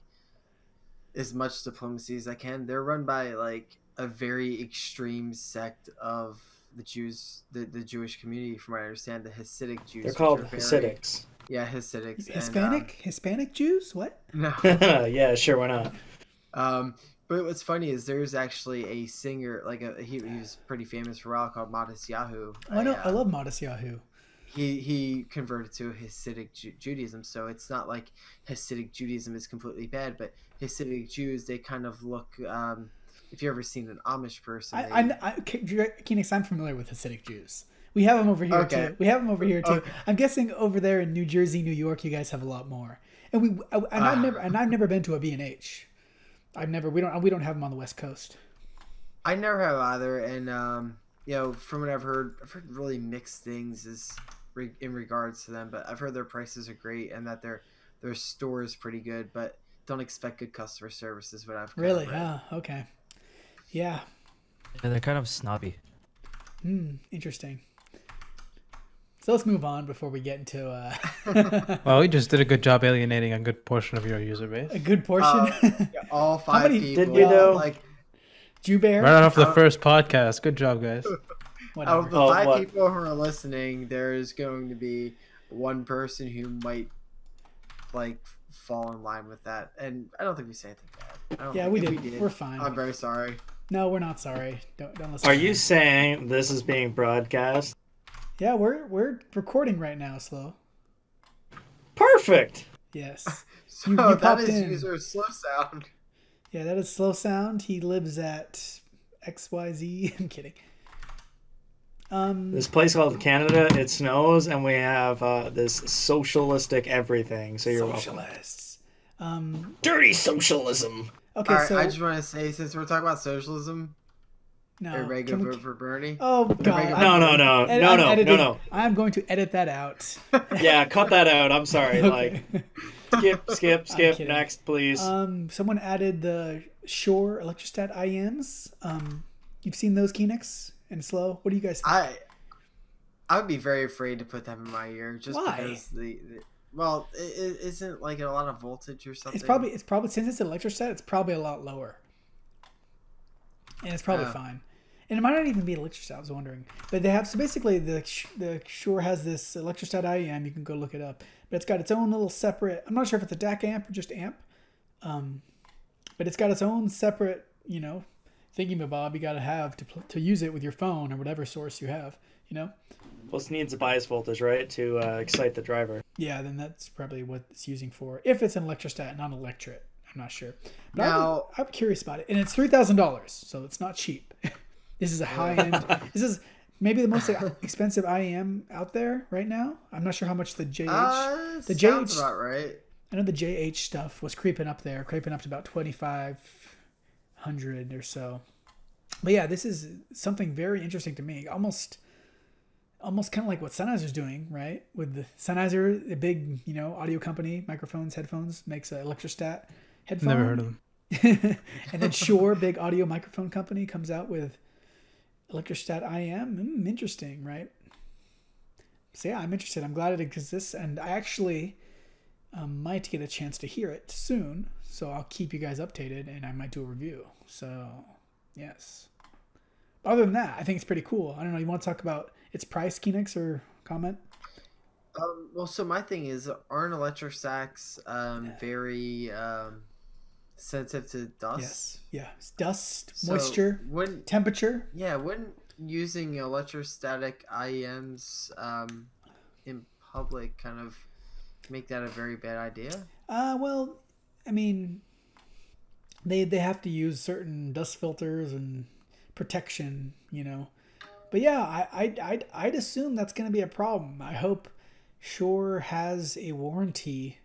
[SPEAKER 2] as much diplomacy as I can. They're run by like a very extreme sect of the Jews, the Jewish community, from what I understand, the Hasidic Jews.
[SPEAKER 6] They're called Hasidics.
[SPEAKER 2] Yeah, Hasidics.
[SPEAKER 1] Hispanic Jews? What?
[SPEAKER 2] No.
[SPEAKER 6] Yeah, sure, why not?
[SPEAKER 2] But what's funny is there's actually a singer, like he was pretty famous for a while, called Modest Yahoo.
[SPEAKER 1] Oh, I know, I love Modest Yahoo.
[SPEAKER 2] He converted to Hasidic Judaism, so it's not like Hasidic Judaism is completely bad, but Hasidic Jews, they kind of look. If you've ever seen an Amish person,
[SPEAKER 1] Keenix, I'm familiar with Hasidic Jews. We have them over here too. Okay. I'm guessing over there in New Jersey, New York, you guys have a lot more. And I've never been to a B&H. We don't have them on the West Coast.
[SPEAKER 2] I never have either, and from what I've heard really mixed things in regards to them. But I've heard their prices are great and that their store is pretty good, but don't expect good customer service is what I've heard.
[SPEAKER 1] Really? Oh, okay. Yeah.
[SPEAKER 5] Yeah, they're kind of snobby.
[SPEAKER 1] Interesting. So let's move on before we get into.
[SPEAKER 4] Well, we just did a good job alienating a good portion of your user base.
[SPEAKER 1] A good portion.
[SPEAKER 2] All 5 people.
[SPEAKER 6] Did we though?
[SPEAKER 2] Like
[SPEAKER 1] Jew Bear.
[SPEAKER 4] Right off the first podcast. Good job, guys.
[SPEAKER 2] Out of the 5 people who are listening, there's going to be one person who might like fall in line with that, and I don't think we say anything bad.
[SPEAKER 1] We did. We're fine.
[SPEAKER 2] I'm very sorry.
[SPEAKER 1] No, we're not sorry. Don't listen.
[SPEAKER 6] Are you saying this is being broadcast?
[SPEAKER 1] Yeah, we're recording right now, Slow.
[SPEAKER 6] Perfect.
[SPEAKER 1] Yes.
[SPEAKER 2] So that is user Slow Sound.
[SPEAKER 1] Yeah, that is Slow Sound. He lives at XYZ. I'm kidding.
[SPEAKER 6] This place called Canada, it snows, and we have this socialistic everything. So you're
[SPEAKER 1] socialists.
[SPEAKER 6] Dirty socialism.
[SPEAKER 1] Okay,
[SPEAKER 2] all right,
[SPEAKER 1] so
[SPEAKER 2] I just want to say, since we're talking about socialism,
[SPEAKER 1] no,
[SPEAKER 2] everybody go vote for Bernie.
[SPEAKER 1] Oh God!
[SPEAKER 6] No.
[SPEAKER 1] I'm going to edit that out.
[SPEAKER 6] Yeah, cut that out. I'm sorry.
[SPEAKER 1] Okay.
[SPEAKER 6] Like, skip. Next, please.
[SPEAKER 1] Someone added the Shure Electrostat IEMs. You've seen those, Keenix and Slow. What do you guys think?
[SPEAKER 2] I would be very afraid to put them in my ear, just
[SPEAKER 1] Why?
[SPEAKER 2] because well, it isn't like a lot of voltage or something.
[SPEAKER 1] It's probably since it's an electrostat, it's probably a lot lower, and it's probably fine. And it might not even be electrostat. I was wondering, but they have basically the Shure has this electrostat IEM. You can go look it up, but it's got its own little separate. I'm not sure if it's a DAC amp or just amp, but it's got its own separate thingamabob you got to have to use it with your phone or whatever source you have.
[SPEAKER 6] Plus needs a bias voltage, right, to excite the driver.
[SPEAKER 1] Yeah, then that's probably what it's using for. If it's an electrostat, not an electret, I'm not sure. But
[SPEAKER 2] now,
[SPEAKER 1] I'm curious about it, and it's $3,000, so it's not cheap. This is a high end. This is maybe the most expensive IEM out there right now. I'm not sure how much the JH. The
[SPEAKER 2] sounds
[SPEAKER 1] JH,
[SPEAKER 2] about right.
[SPEAKER 1] I know the JH stuff was creeping up to about 2,500 or so. But yeah, this is something very interesting to me. Almost kind of like what Sennheiser's doing, right? With the Sennheiser, a big, audio company, microphones, headphones, makes an Electrostat headphone.
[SPEAKER 4] Never heard of them.
[SPEAKER 1] And then Shure, big audio microphone company, comes out with Electrostat IEM. Interesting, right? So yeah, I'm interested. I'm glad it exists, and I actually might get a chance to hear it soon. So I'll keep you guys updated, and I might do a review. So yes. Other than that, I think it's pretty cool. I don't know. You want to talk about its price, Keenix, or comment?
[SPEAKER 2] Well, so my thing is, aren't electrostats very sensitive to dust?
[SPEAKER 1] Yes. Yeah. It's dust, moisture, temperature.
[SPEAKER 2] Yeah. Wouldn't using electrostatic IEMs in public kind of make that a very bad idea?
[SPEAKER 1] Well, I mean, they have to use certain dust filters and protection, But yeah, I'd assume that's going to be a problem. I hope Shure has a warranty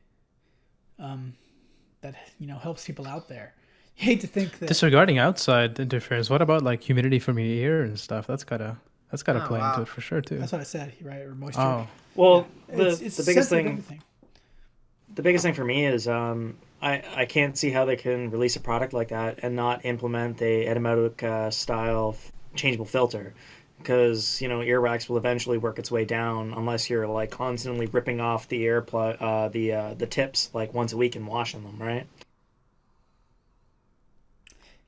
[SPEAKER 1] that helps people out there. You hate to think that.
[SPEAKER 4] Disregarding outside interference, what about like humidity from your ear and stuff? That's gotta play into it for sure too.
[SPEAKER 1] That's what I said, right? Or moisture.
[SPEAKER 4] Oh,
[SPEAKER 6] well,
[SPEAKER 1] yeah.
[SPEAKER 6] the biggest thing. The biggest thing for me is I can't see how they can release a product like that and not implement a Etymotic style changeable filter, because earwax will eventually work its way down unless you're like constantly ripping off the the tips like once a week and washing them, right?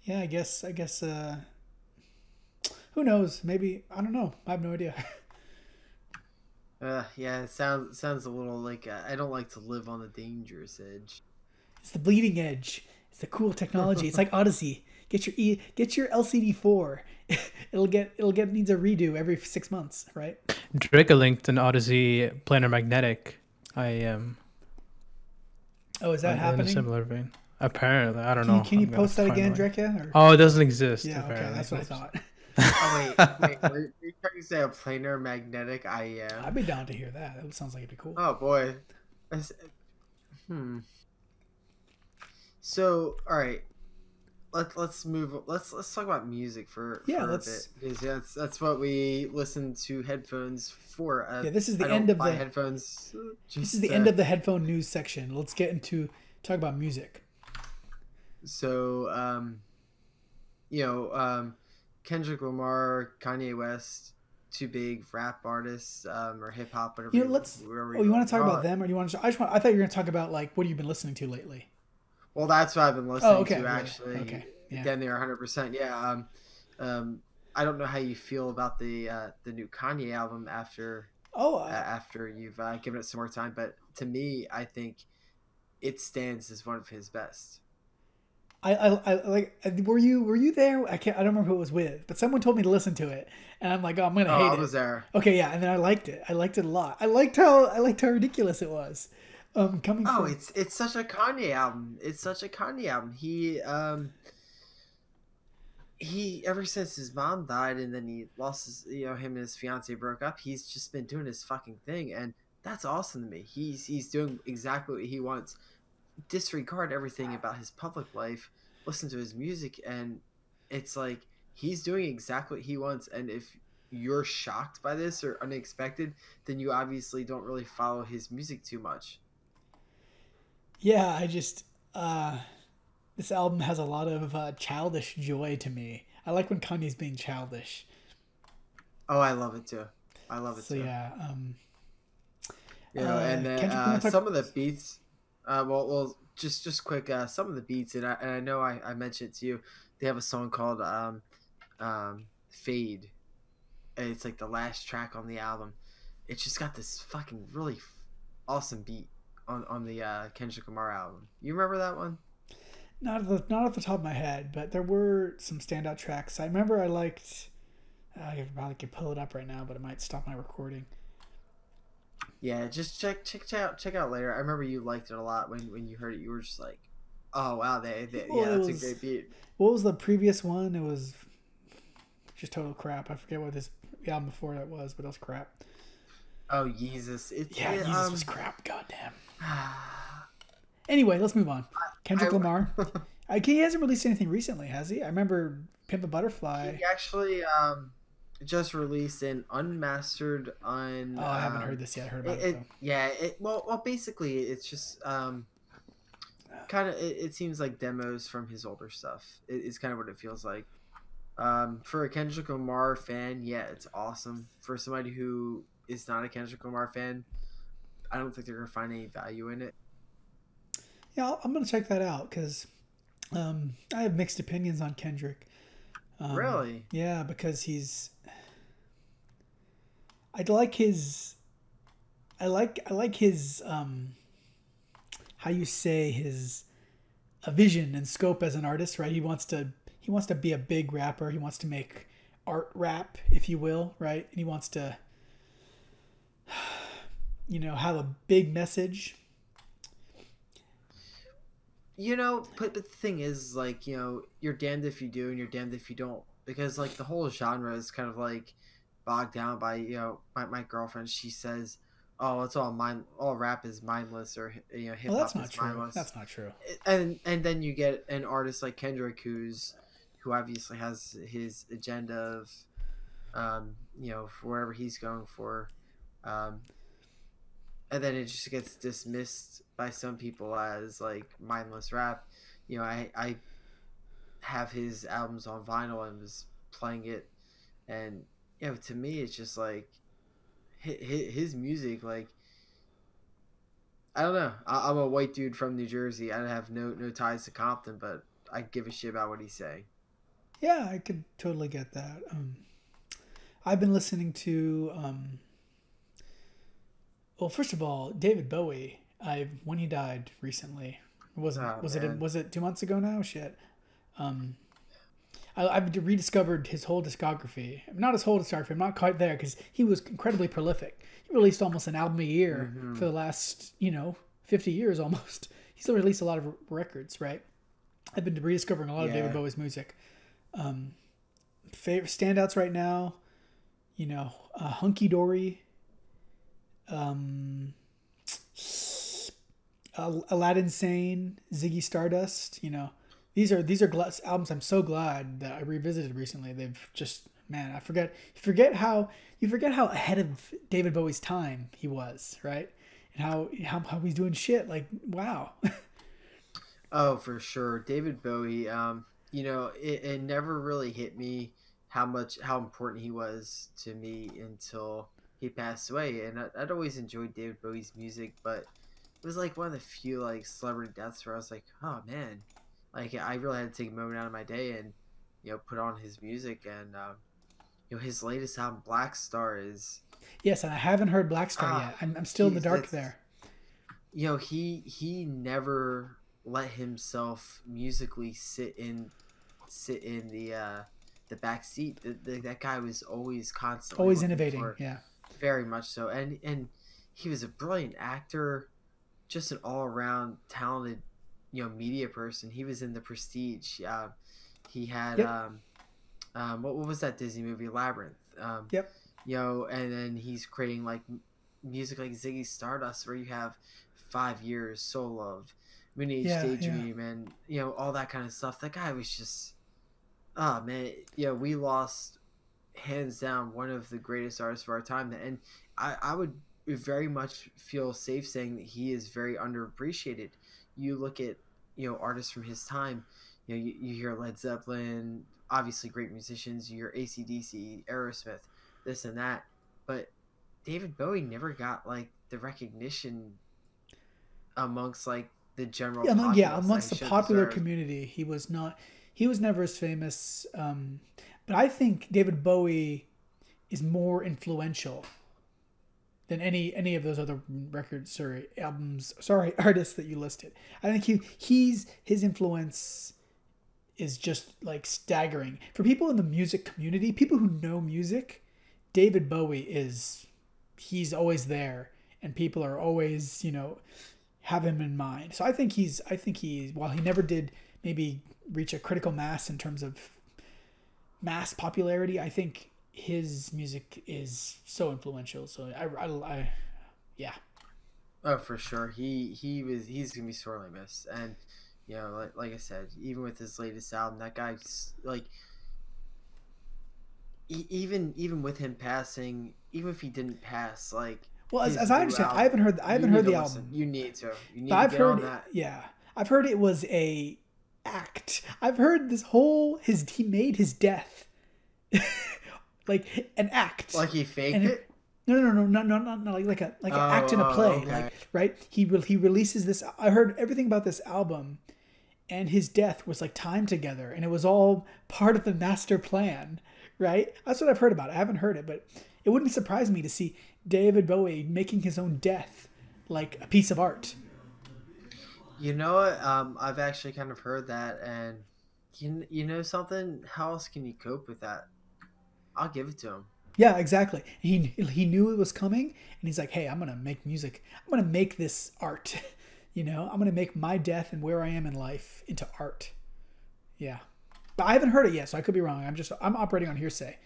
[SPEAKER 1] Yeah, I guess who knows? Maybe, I don't know. I have no idea.
[SPEAKER 2] Yeah, it sounds a little like I don't like to live on the dangerous edge.
[SPEAKER 1] It's the bleeding edge. It's the cool technology. It's like Odyssey. Get your LCD4. It needs a redo every 6 months, right?
[SPEAKER 4] Drake linked an Odyssey planar magnetic IEM.
[SPEAKER 1] Oh, is that happening?
[SPEAKER 4] In a similar vein. Apparently, I don't know.
[SPEAKER 1] Can you post that again, Drekka?
[SPEAKER 4] Oh, it doesn't exist.
[SPEAKER 1] Yeah,
[SPEAKER 4] apparently.
[SPEAKER 1] okay, that's what I thought.
[SPEAKER 2] Oh, wait, are you trying to say a planar magnetic IEM?
[SPEAKER 1] I'd be down to hear that. That sounds like it'd be cool.
[SPEAKER 2] Oh boy. So, all right. Let's move. Let's talk about music for a bit, because that's what we listen to headphones for.
[SPEAKER 1] This is the end of the
[SPEAKER 2] headphones.
[SPEAKER 1] This is the end of the headphone news section. Let's get into talk about music.
[SPEAKER 2] So, Kendrick Lamar, Kanye West, two big rap artists, or hip hop, whatever.
[SPEAKER 1] You want to talk about them, or do you want to? I thought you were going to talk about like what have you been listening to lately.
[SPEAKER 2] Well, that's what I've been listening to, actually.
[SPEAKER 1] Okay. Yeah.
[SPEAKER 2] Then they're 100%. Yeah. I don't know how you feel about the new Kanye album after you've given it some more time, but to me, I think it stands as one of his best.
[SPEAKER 1] I like. Were you there? I don't remember who it was with, but someone told me to listen to it, and I'm like, oh, I'm gonna hate it.
[SPEAKER 2] I was there.
[SPEAKER 1] Okay, yeah, and then I liked it. I liked it a lot. I liked how ridiculous it was.
[SPEAKER 2] It's such a Kanye album. It's such a Kanye album. He ever since his mom died and then he lost his, him and his fiance broke up, he's just been doing his fucking thing, and that's awesome to me. He's doing exactly what he wants. Disregard everything about his public life, listen to his music, and it's like he's doing exactly what he wants. And if you're shocked by this or unexpected, then you obviously don't really follow his music too much.
[SPEAKER 1] Yeah, I just this album has a lot of childish joy to me. I like when Kanye's being childish.
[SPEAKER 2] Oh, I love it too.
[SPEAKER 1] So yeah,
[SPEAKER 2] and then some of the beats. Well, just quick. Some of the beats, and I know I mentioned it to you. They have a song called "Fade." And it's like the last track on the album. It's just got this fucking really awesome beat on the Kendrick Lamar album. You remember that one?
[SPEAKER 1] Not off the top of my head, but there were some standout tracks. I remember I liked. I probably could pull it up right now, but it might stop my recording.
[SPEAKER 2] Yeah, just check out later. I remember you liked it a lot when you heard it. You were just like, "Oh wow, that's a great beat."
[SPEAKER 1] What was the previous one? It was just total crap. I forget what this. the album before that was, but it was crap.
[SPEAKER 2] Oh, Jesus.
[SPEAKER 1] Jesus was crap. Goddamn. Anyway, let's move on. Kendrick Lamar. He hasn't released anything recently, has he? I remember Pimp a Butterfly.
[SPEAKER 2] He actually just released an unmastered
[SPEAKER 1] I haven't heard this yet. I heard about it.
[SPEAKER 2] Yeah. Well, basically, it's just kind of. It seems like demos from his older stuff. It's kind of what it feels like. For a Kendrick Lamar fan, yeah, it's awesome. For somebody who is not a Kendrick Lamar fan, I don't think they're gonna find any value in it.
[SPEAKER 1] Yeah, I'm gonna check that out because I have mixed opinions on Kendrick.
[SPEAKER 2] Really?
[SPEAKER 1] Yeah, because I like his how you say his vision and scope as an artist, right? He wants to be a big rapper. He wants to make art rap, if you will, right? And he wants to, have a big message.
[SPEAKER 2] But the thing is, like, you're damned if you do and you're damned if you don't, because like the whole genre is kind of like bogged down by my girlfriend. She says, "Oh, it's all rap is mindless," or hip hop is mindless.
[SPEAKER 1] That's not true.
[SPEAKER 2] And then you get an artist like Kendrick who obviously has his agenda of for wherever he's going for, and then it just gets dismissed by some people as like mindless rap. I have his albums on vinyl and was playing it, and to me it's just like his music, like, I don't know. I'm a white dude from New Jersey. I have no ties to Compton, but I give a shit about what he's saying.
[SPEAKER 1] Yeah, I could totally get that. I've been listening to well, first of all, David Bowie. When he died recently, was it 2 months ago now? Shit. I've rediscovered his whole discography. Not his whole discography. I'm not quite there because he was incredibly prolific. He released almost an album a year for the last 50 years almost. He still released a lot of records, right? I've been rediscovering a lot of David Bowie's music. Favorite standouts right now, Hunky Dory. Aladdin Sane, Ziggy Stardust. These are albums I'm so glad that I revisited recently. They've just, man, you forget how ahead of David Bowie's time he was, right? And how he's doing shit, like, wow.
[SPEAKER 2] Oh, for sure. David Bowie, it never really hit me how important he was to me until he passed away. And I'd always enjoyed David Bowie's music, but it was like one of the few like celebrity deaths where I was like, oh man, like I really had to take a moment out of my day and put on his music. And his latest album, Black Star, is
[SPEAKER 1] yes, and I haven't heard Black Star yet. I'm still in the dark there.
[SPEAKER 2] He never let himself musically sit in the back seat. That guy was always constantly
[SPEAKER 1] innovating. Yeah, very
[SPEAKER 2] much so. And he was a brilliant actor, just an all-around talented media person. He was in The Prestige. He had what was that Disney movie, Labyrinth? And then he's creating like music like Ziggy Stardust, where you have 5 Years, Soul Love, Moon-Age Daydream, and all that kind of stuff. That guy was just, oh man, we lost hands down one of the greatest artists of our time. And I would very much feel safe saying that he is very underappreciated. You look at artists from his time, you hear Led Zeppelin, obviously great musicians. You hear AC/DC, Aerosmith, this and that, but David Bowie never got like the recognition amongst like the general
[SPEAKER 1] amongst the popular community. He was never as famous, but I think David Bowie is more influential than any of those other artists that you listed. I think his influence is just like staggering. For people in the music community, people who know music, David Bowie he's always there, and people are always, have him in mind. So I think he's while he never did maybe reach a critical mass in terms of mass popularity, I think his music is so influential. So yeah.
[SPEAKER 2] Oh, for sure. He's gonna be sorely missed. And you know, like I said, even with his latest album, that guy's like, even with him passing, even if he didn't pass, like,
[SPEAKER 1] well, as I understand, I haven't heard the album.
[SPEAKER 2] You need to
[SPEAKER 1] But I've
[SPEAKER 2] get
[SPEAKER 1] heard
[SPEAKER 2] on that.
[SPEAKER 1] Yeah, I've heard it was a act. I've heard this whole he made his death like an act.
[SPEAKER 2] Like he faked it.
[SPEAKER 1] No, like an act in a play.
[SPEAKER 2] Okay.
[SPEAKER 1] Like, right? He releases this. I heard everything about this album, and his death was like timed together, and it was all part of the master plan. Right? That's what I've heard about it. I haven't heard it, but it wouldn't surprise me to see David Bowie making his own death like a piece of art.
[SPEAKER 2] You know what? I've actually kind of heard that, and you know something? How else can you cope with that? I'll give it to him.
[SPEAKER 1] Yeah, exactly. He knew it was coming, and he's like, "Hey, I'm gonna make music. I'm gonna make this art. You know, I'm gonna make my death and where I am in life into art." Yeah, but I haven't heard it yet, so I could be wrong. I'm operating on hearsay.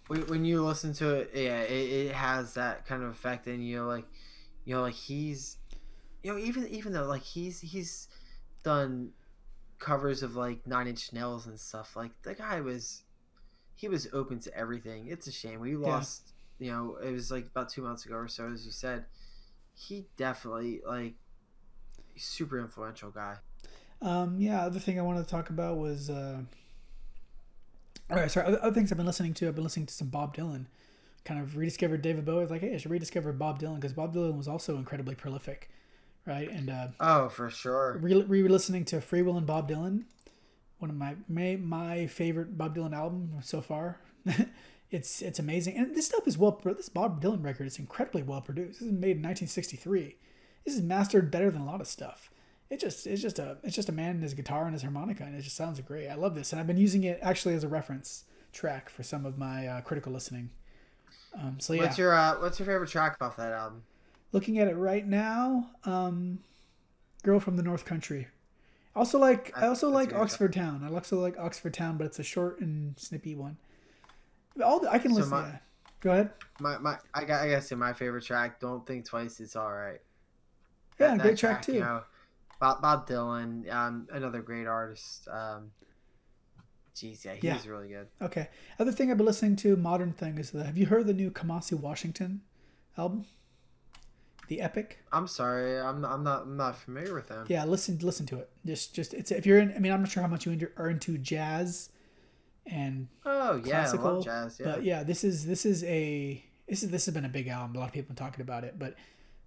[SPEAKER 2] When you listen to it, yeah, it has that kind of effect, and like he's, even though like he's done covers of like 9 Inch Nails and stuff, like the guy was open to everything. It's a shame we lost. It was like about 2 months ago or so, as you said. He definitely like super influential guy.
[SPEAKER 1] Other thing I wanted to talk about was other things I've been listening to. I've been listening to some Bob Dylan. Kind of rediscovered David Bowie. I was like, hey, I should rediscover Bob Dylan, because Bob Dylan was also incredibly prolific, right? And
[SPEAKER 2] oh, for sure.
[SPEAKER 1] Re-listening to Free Will and Bob Dylan, one of my favorite Bob Dylan album so far. It's amazing, and this stuff is this Bob Dylan record is incredibly well produced. This is made in 1963. This is mastered better than a lot of stuff. It's just a man and his guitar and his harmonica, and it just sounds great. I love this, and I've been using it actually as a reference track for some of my critical listening. So yeah.
[SPEAKER 2] What's your favorite track off that album?
[SPEAKER 1] Looking at it right now, "Girl from the North Country." I also like Oxford Town. I also like Oxford Town, but it's a short and snippy one. I can listen. Go ahead.
[SPEAKER 2] I gotta say my favorite track. Don't Think Twice. It's Alright.
[SPEAKER 1] Yeah, great track too.
[SPEAKER 2] Bob Dylan, another great artist. He's really good.
[SPEAKER 1] Okay. Other thing I've been listening to, modern thing, is have you heard the new Kamasi Washington album? The Epic?
[SPEAKER 2] I'm sorry, I'm not familiar with them.
[SPEAKER 1] Yeah, listen to it. Just it's if you're in. I mean, I'm not sure how much you are into jazz and classical,
[SPEAKER 2] I love jazz. Yeah.
[SPEAKER 1] But yeah, this has been a big album. A lot of people have been talking about it, but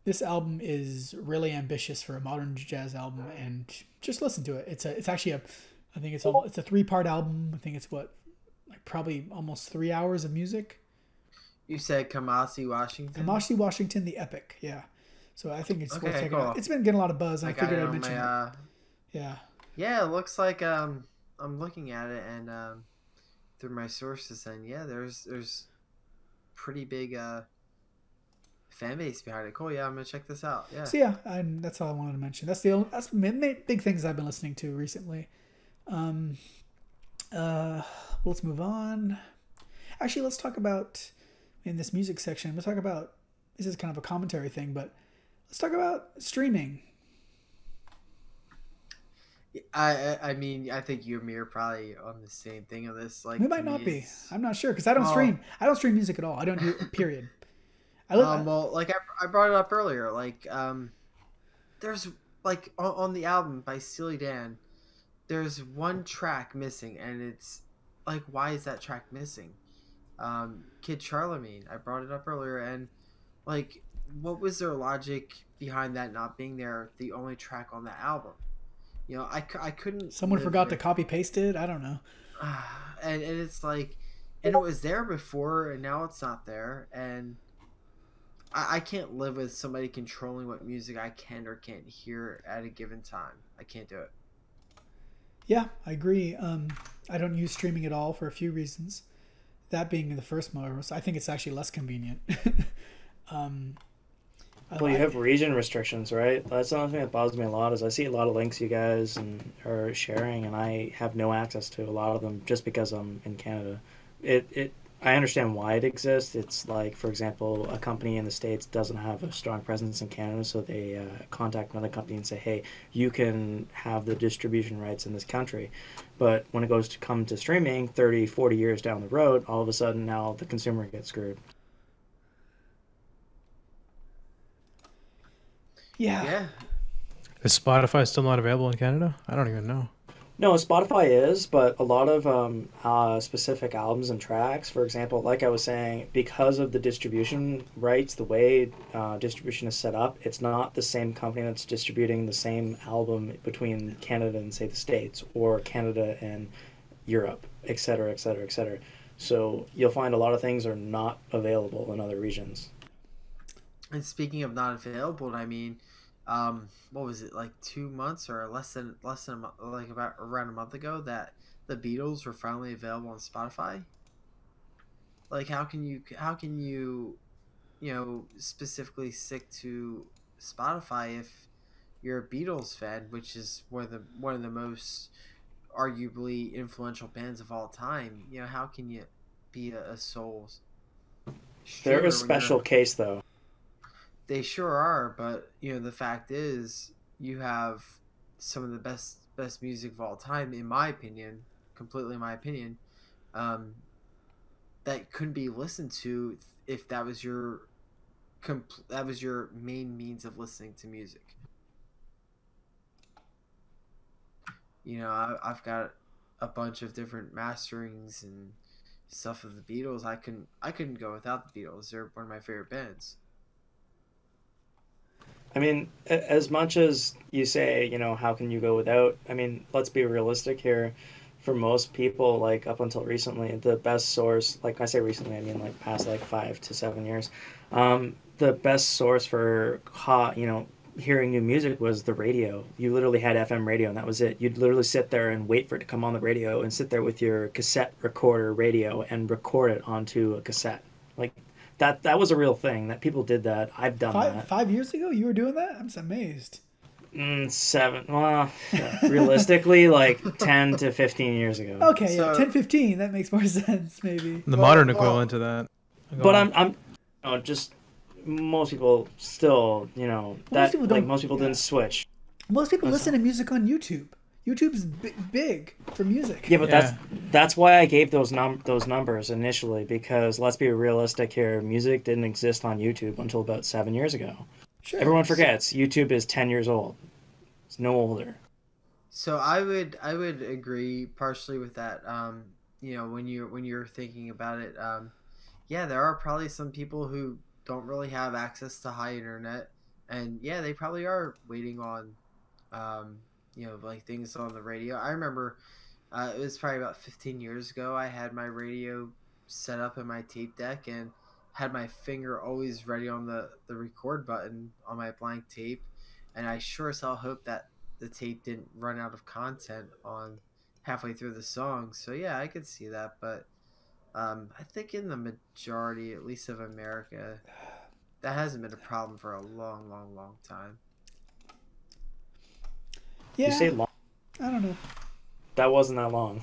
[SPEAKER 1] this album is really ambitious for a modern jazz album, and just listen to it. It's actually I think it's a 3-part album. I think it's probably almost 3 hours of music.
[SPEAKER 2] You said Kamasi Washington?
[SPEAKER 1] Kamasi Washington, the Epic, yeah. So I think it's worth checking out. It's been getting a lot of buzz, and I figured I'd mention it. Yeah.
[SPEAKER 2] Yeah, it looks like I'm looking at it, and through my sources, and yeah, there's pretty big fan base behind it. Cool, yeah, I'm gonna check this out. Yeah.
[SPEAKER 1] So yeah, that's all I wanted to mention. That's the big things I've been listening to recently. Let's move on. Actually, let's talk about, in this music section, we'll talk about, this is kind of a commentary thing, but let's talk about streaming.
[SPEAKER 2] I mean, I think you and me are probably on the same thing of this. Like,
[SPEAKER 1] we might not be. I'm not sure, because I don't stream. I don't stream music at all. I don't do period.
[SPEAKER 2] Well, like I brought it up earlier. Like, there's like on the album by Steely Dan, there's one track missing, and it's like, why is that track missing? Kid Charlemagne. I brought it up earlier, and like, what was their logic behind that not being there? The only track on that album. I couldn't.
[SPEAKER 1] Someone forgot to copy paste it. I don't know.
[SPEAKER 2] And it's like, and it was there before, and now it's not there, and I can't live with somebody controlling what music I can or can't hear at a given time. I can't do it.
[SPEAKER 1] Yeah, I agree. I don't use streaming at all for a few reasons. That being the first most, I think it's actually less convenient.
[SPEAKER 6] Well, you have region restrictions, right? That's another thing that bothers me a lot. Is I see a lot of links you guys are sharing, and I have no access to a lot of them just because I'm in Canada. I understand why it exists. It's like, for example, a company in the States doesn't have a strong presence in Canada, so they contact another company and say, hey, you can have the distribution rights in this country. But when it goes to come to streaming 30, 40 years down the road, all of a sudden now the consumer gets screwed.
[SPEAKER 1] Yeah.
[SPEAKER 2] Yeah.
[SPEAKER 4] Is Spotify still not available in Canada? I don't even know.
[SPEAKER 6] No, Spotify is, but a lot of specific albums and tracks, for example, like I was saying, because of the distribution rights, the way distribution is set up, it's not the same company that's distributing the same album between Canada and, say, the States, or Canada and Europe, et cetera, et cetera, et cetera. So you'll find a lot of things are not available in other regions.
[SPEAKER 2] And speaking of not available, I mean, what was it, like 2 months or less than a month, like about around a month ago, that the Beatles were finally available on Spotify? Like, how can you specifically stick to Spotify if you're a Beatles fan, which is one of the most arguably influential bands of all time? You know, how can you be a sole
[SPEAKER 6] They're
[SPEAKER 2] streamer
[SPEAKER 6] a special case, though.
[SPEAKER 2] They sure are, but the fact is, you have some of the best music of all time, in my opinion, completely in my opinion, that couldn't be listened to if that was your main means of listening to music. I've got a bunch of different masterings and stuff of the Beatles. I couldn't go without the Beatles. They're one of my favorite bands.
[SPEAKER 6] I mean, as much as you say, how can you go without? I mean, let's be realistic here. For most people, like up until recently, the best source, like I say recently, I mean like past like 5 to 7 years, the best source for hearing new music was the radio. You literally had FM radio, and that was it. You'd literally sit there and wait for it to come on the radio, and sit there with your cassette recorder radio and record it onto a cassette. Like that was a real thing. That people did that. I've done that.
[SPEAKER 1] 5 years ago, you were doing that? I'm just amazed.
[SPEAKER 6] 7. Well, realistically, like 10 to 15 years ago.
[SPEAKER 1] Okay, yeah, 10, 15. That makes more sense, maybe.
[SPEAKER 4] The modern equivalent to that.
[SPEAKER 6] But I'm just most people still, most people didn't switch.
[SPEAKER 1] Most people listen to music on YouTube. YouTube's big for music.
[SPEAKER 6] Yeah, but that's why I gave those numbers initially, because let's be realistic here. Music didn't exist on YouTube until about 7 years ago. Sure. Everyone forgets YouTube is 10 years old. It's no older.
[SPEAKER 2] So I would agree partially with that. When you're thinking about it, there are probably some people who don't really have access to high internet, and they probably are waiting on like things on the radio. I remember it was probably about 15 years ago. I had my radio set up in my tape deck and had my finger always ready on the record button on my blank tape, and I sure as hell hoped that the tape didn't run out of content on halfway through the song. So I could see that, but I think in the majority, at least of America, that hasn't been a problem for a long, long, long time.
[SPEAKER 1] Yeah,
[SPEAKER 6] you say long?
[SPEAKER 1] I don't know.
[SPEAKER 6] That wasn't that long.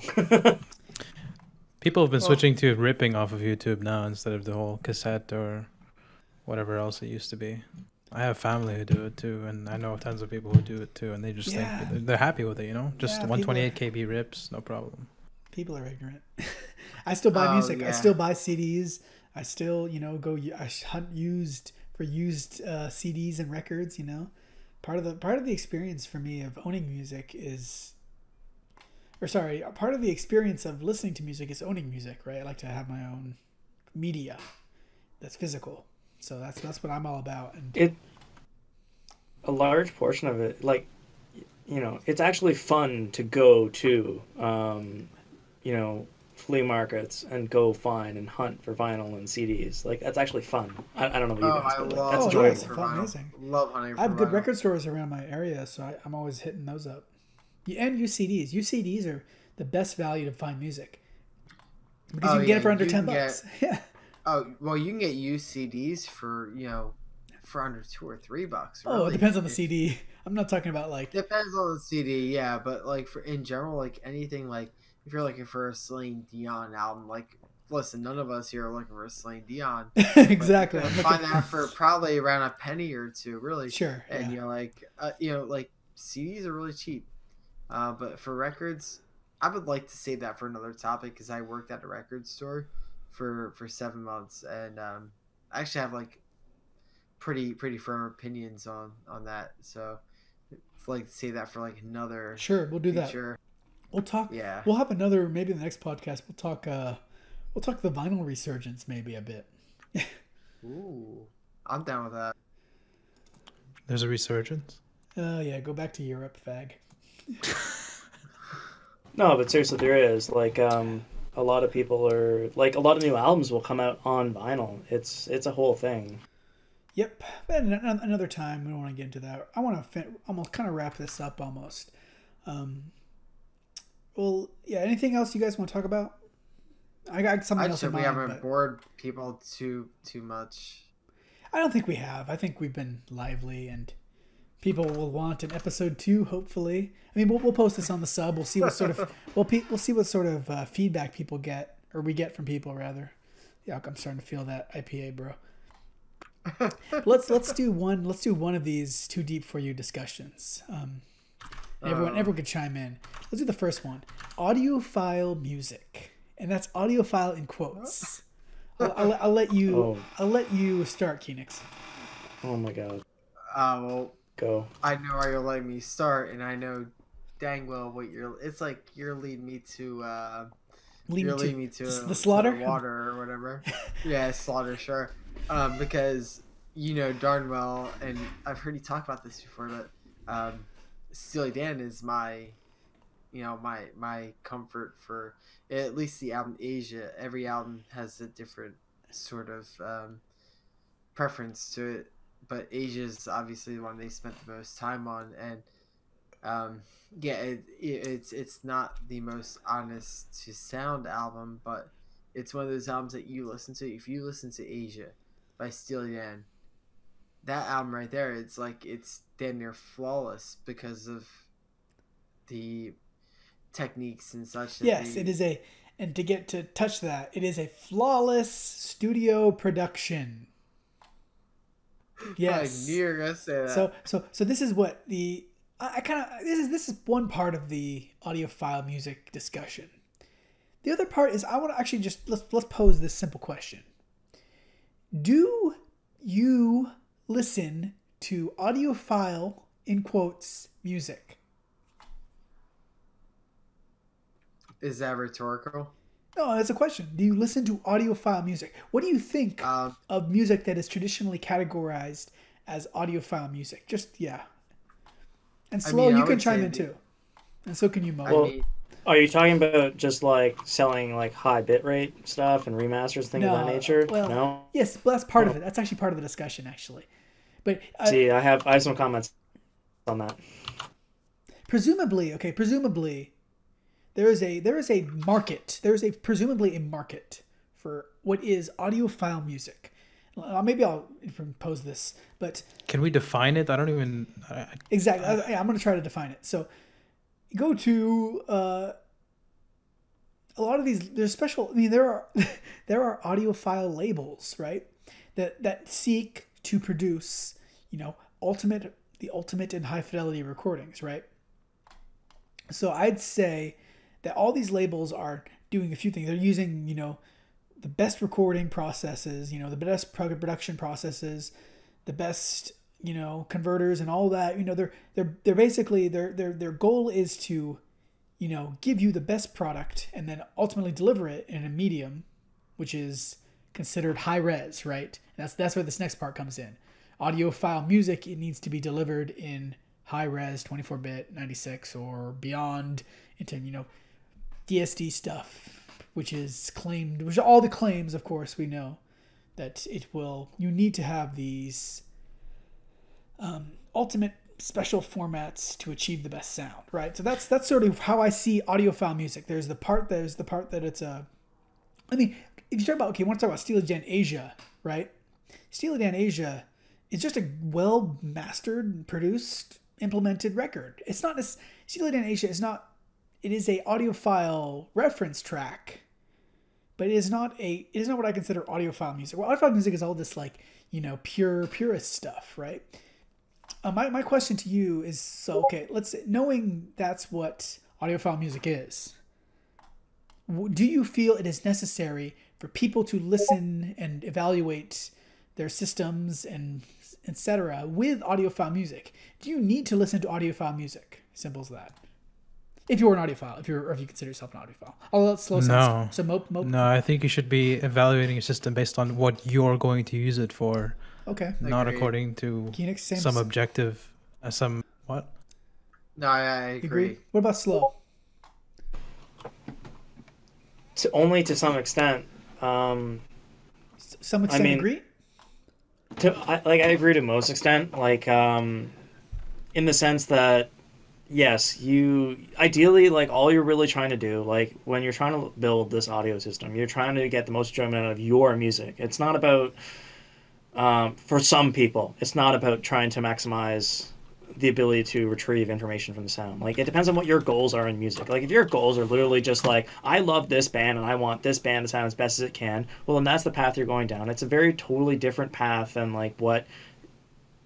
[SPEAKER 4] People have been switching to ripping off of YouTube now instead of the whole cassette or whatever else it used to be. I have family who do it too, and I know tons of people who do it too, and they just think they're happy with it, Just 128 KB rips, no problem.
[SPEAKER 1] People are ignorant. I still buy music.
[SPEAKER 2] Yeah.
[SPEAKER 1] I still buy CDs. I still, I hunt used CDs and records. Part of the experience for me of owning music is, part of the experience of listening to music is owning music, right? I like to have my own media that's physical. So that's what I'm all about. And
[SPEAKER 6] a large portion of it, it's actually fun to go to, flea markets and go find and hunt for vinyl and CDs. Like, that's actually fun. I don't know about you guys, but that's enjoyable.
[SPEAKER 1] It's amazing.
[SPEAKER 2] Love hunting for
[SPEAKER 1] I have good
[SPEAKER 2] vinyl.
[SPEAKER 1] record stores around my area, so I'm always hitting those up. And UCDs. UCDs are the best value to find music because you can get it for under $10. Yeah.
[SPEAKER 2] Oh well, you can get used CDs for for under $2 or $3. Really.
[SPEAKER 1] Oh, it depends on the CD. I'm not talking about
[SPEAKER 2] depends on the CD, yeah. But for in general, anything if you're looking for a Celine Dion album, listen, none of us here are looking for Celine Dion.
[SPEAKER 1] Exactly.
[SPEAKER 2] But you can find that for probably around a penny or two, really.
[SPEAKER 1] Sure.
[SPEAKER 2] And
[SPEAKER 1] Yeah.
[SPEAKER 2] like CDs are really cheap. But for records, I would like to save that for another topic because I worked at a record store for 7 months, and I actually have like pretty firm opinions on that. So I'd like to save that for like another.
[SPEAKER 1] Sure, we'll do
[SPEAKER 2] future.
[SPEAKER 1] that. We'll talk.
[SPEAKER 2] Yeah.
[SPEAKER 1] We'll have another, maybe in the next podcast. We'll talk the vinyl resurgence maybe a bit.
[SPEAKER 2] Ooh, I'm down with that.
[SPEAKER 4] There's a resurgence.
[SPEAKER 1] Yeah, go back to Europe, fag.
[SPEAKER 6] No, but seriously, there is like a lot of people are like a lot of new albums will come out on vinyl. It's a whole thing.
[SPEAKER 1] Yep. But another time, we don't want to get into that. I want to almost kind of wrap this up almost. Well, yeah. Anything else you guys want to talk about? I got something else in
[SPEAKER 2] We
[SPEAKER 1] mind.
[SPEAKER 2] haven't bored people too much.
[SPEAKER 1] I don't think we have. I think we've been lively, and people will want an episode 2. Hopefully, I mean, we'll post this on the sub. We'll see what sort of we'll see what sort of feedback people get, or we get from people rather. Yeah, I'm starting to feel that IPA, bro. Let's do one. Let's do one of these too deep for you discussions. Everyone can chime in. Let's do the first one. Audiophile music, and that's audiophile in quotes. I'll let you start, Keenix.
[SPEAKER 6] Oh my god.
[SPEAKER 2] Well,
[SPEAKER 6] Go.
[SPEAKER 2] I know why you're letting me start, and I know dang well what it's like. You're leading me to
[SPEAKER 1] the slaughter,
[SPEAKER 2] to the water or whatever. Yeah, slaughter, sure. Because you know darn well, and I've heard you talk about this before, but Steely Dan is my comfort for at least the album Asia. Every album has a different sort of preference to it, but Asia is obviously the one they spent the most time on, and it's not the most honest to sound album, but it's one of those albums that you listen to. If you listen to Asia by Steely Dan, that album right there, it's damn near flawless because of the techniques and such.
[SPEAKER 1] Yes, it is and to get to touch that, it is a flawless studio production. Yes.
[SPEAKER 2] I knew you were gonna say that.
[SPEAKER 1] So this is what this is one part of the audiophile music discussion. The other part is I want to actually just let's pose this simple question. Do you listen to audiophile in quotes music?
[SPEAKER 2] Is that rhetorical?
[SPEAKER 1] No, that's a question. Do you listen to audiophile music? What do you think of music that is traditionally categorized as audiophile music? Just, yeah. And Slow, you can chime in too. And so can you, Mo.
[SPEAKER 6] Well, are you talking about just like selling like high bitrate stuff and remasters, things of that nature?
[SPEAKER 1] Well,
[SPEAKER 6] no?
[SPEAKER 1] Yes, well, that's part of it. That's actually part of the discussion, actually. But
[SPEAKER 6] see, I have some comments on that.
[SPEAKER 1] Presumably, there is a market. There is presumably a market for what is audiophile music. Maybe I'll pose this, but
[SPEAKER 4] can we define it? I don't even
[SPEAKER 1] exactly. I'm going to try to define it. So, you go to a lot of these. There's special. I mean, there are audiophile labels, right? That seek to produce, the ultimate and high fidelity recordings, right? So I'd say that all these labels are doing a few things. They're using, the best recording processes, the best production processes, the best, converters and all that. They're basically their goal is to, give you the best product and then ultimately deliver it in a medium, which is considered high res, right? And that's where this next part comes in. Audiophile music, it needs to be delivered in high res, 24-bit, 96 or beyond into, DSD stuff, which are all the claims, of course, we know that you need to have these ultimate special formats to achieve the best sound, right? So that's sort of how I see audiophile music. There's the part that it's if you talk about, want to talk about Steely Dan Asia, right? Steely Dan Asia is just a well mastered, produced, implemented record. It's not Steely Dan Asia is not. It is a audiophile reference track but it is not what I consider audiophile music. Well, audiophile music is all this like, you know, purist stuff, right? My question to you is, so okay, let's say, knowing that's what audiophile music is, do you feel it is necessary for people to listen and evaluate their systems and etc. with audiophile music? Do you need to listen to audiophile music? Simple as that. If you're an audiophile, if you consider yourself an audiophile. Although that's slow sense. So
[SPEAKER 4] No, I think you should be evaluating your system based on what you're going to use it for.
[SPEAKER 1] Okay.
[SPEAKER 4] Not according to some objective, what?
[SPEAKER 2] No, I agree.
[SPEAKER 1] What about slow?
[SPEAKER 6] Only to some extent.
[SPEAKER 1] Some extent, agree?
[SPEAKER 6] I agree to most extent. Like, in the sense that, yes, you ideally, like, all you're really trying to do, like, when you're trying to build this audio system, you're trying to get the most enjoyment out of your music. It's not about, for some people, it's not about trying to maximize the ability to retrieve information from the sound. Like, it depends on what your goals are in music. Like, if your goals are literally just like, I love this band and I want this band to sound as best as it can, well, then that's the path you're going down. It's a very totally different path than like what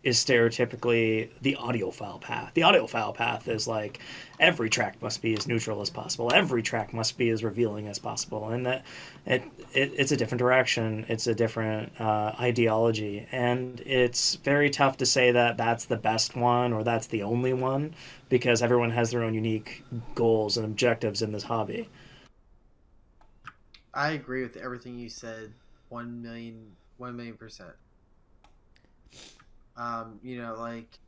[SPEAKER 6] is stereotypically the audiophile path. The audiophile path is like, every track must be as neutral as possible. Every track must be as revealing as possible. And that it's a different direction. It's a different ideology. And it's very tough to say that that's the best one or that's the only one, because everyone has their own unique goals and objectives in this hobby.
[SPEAKER 2] I agree with everything you said 1 million%. You know, like,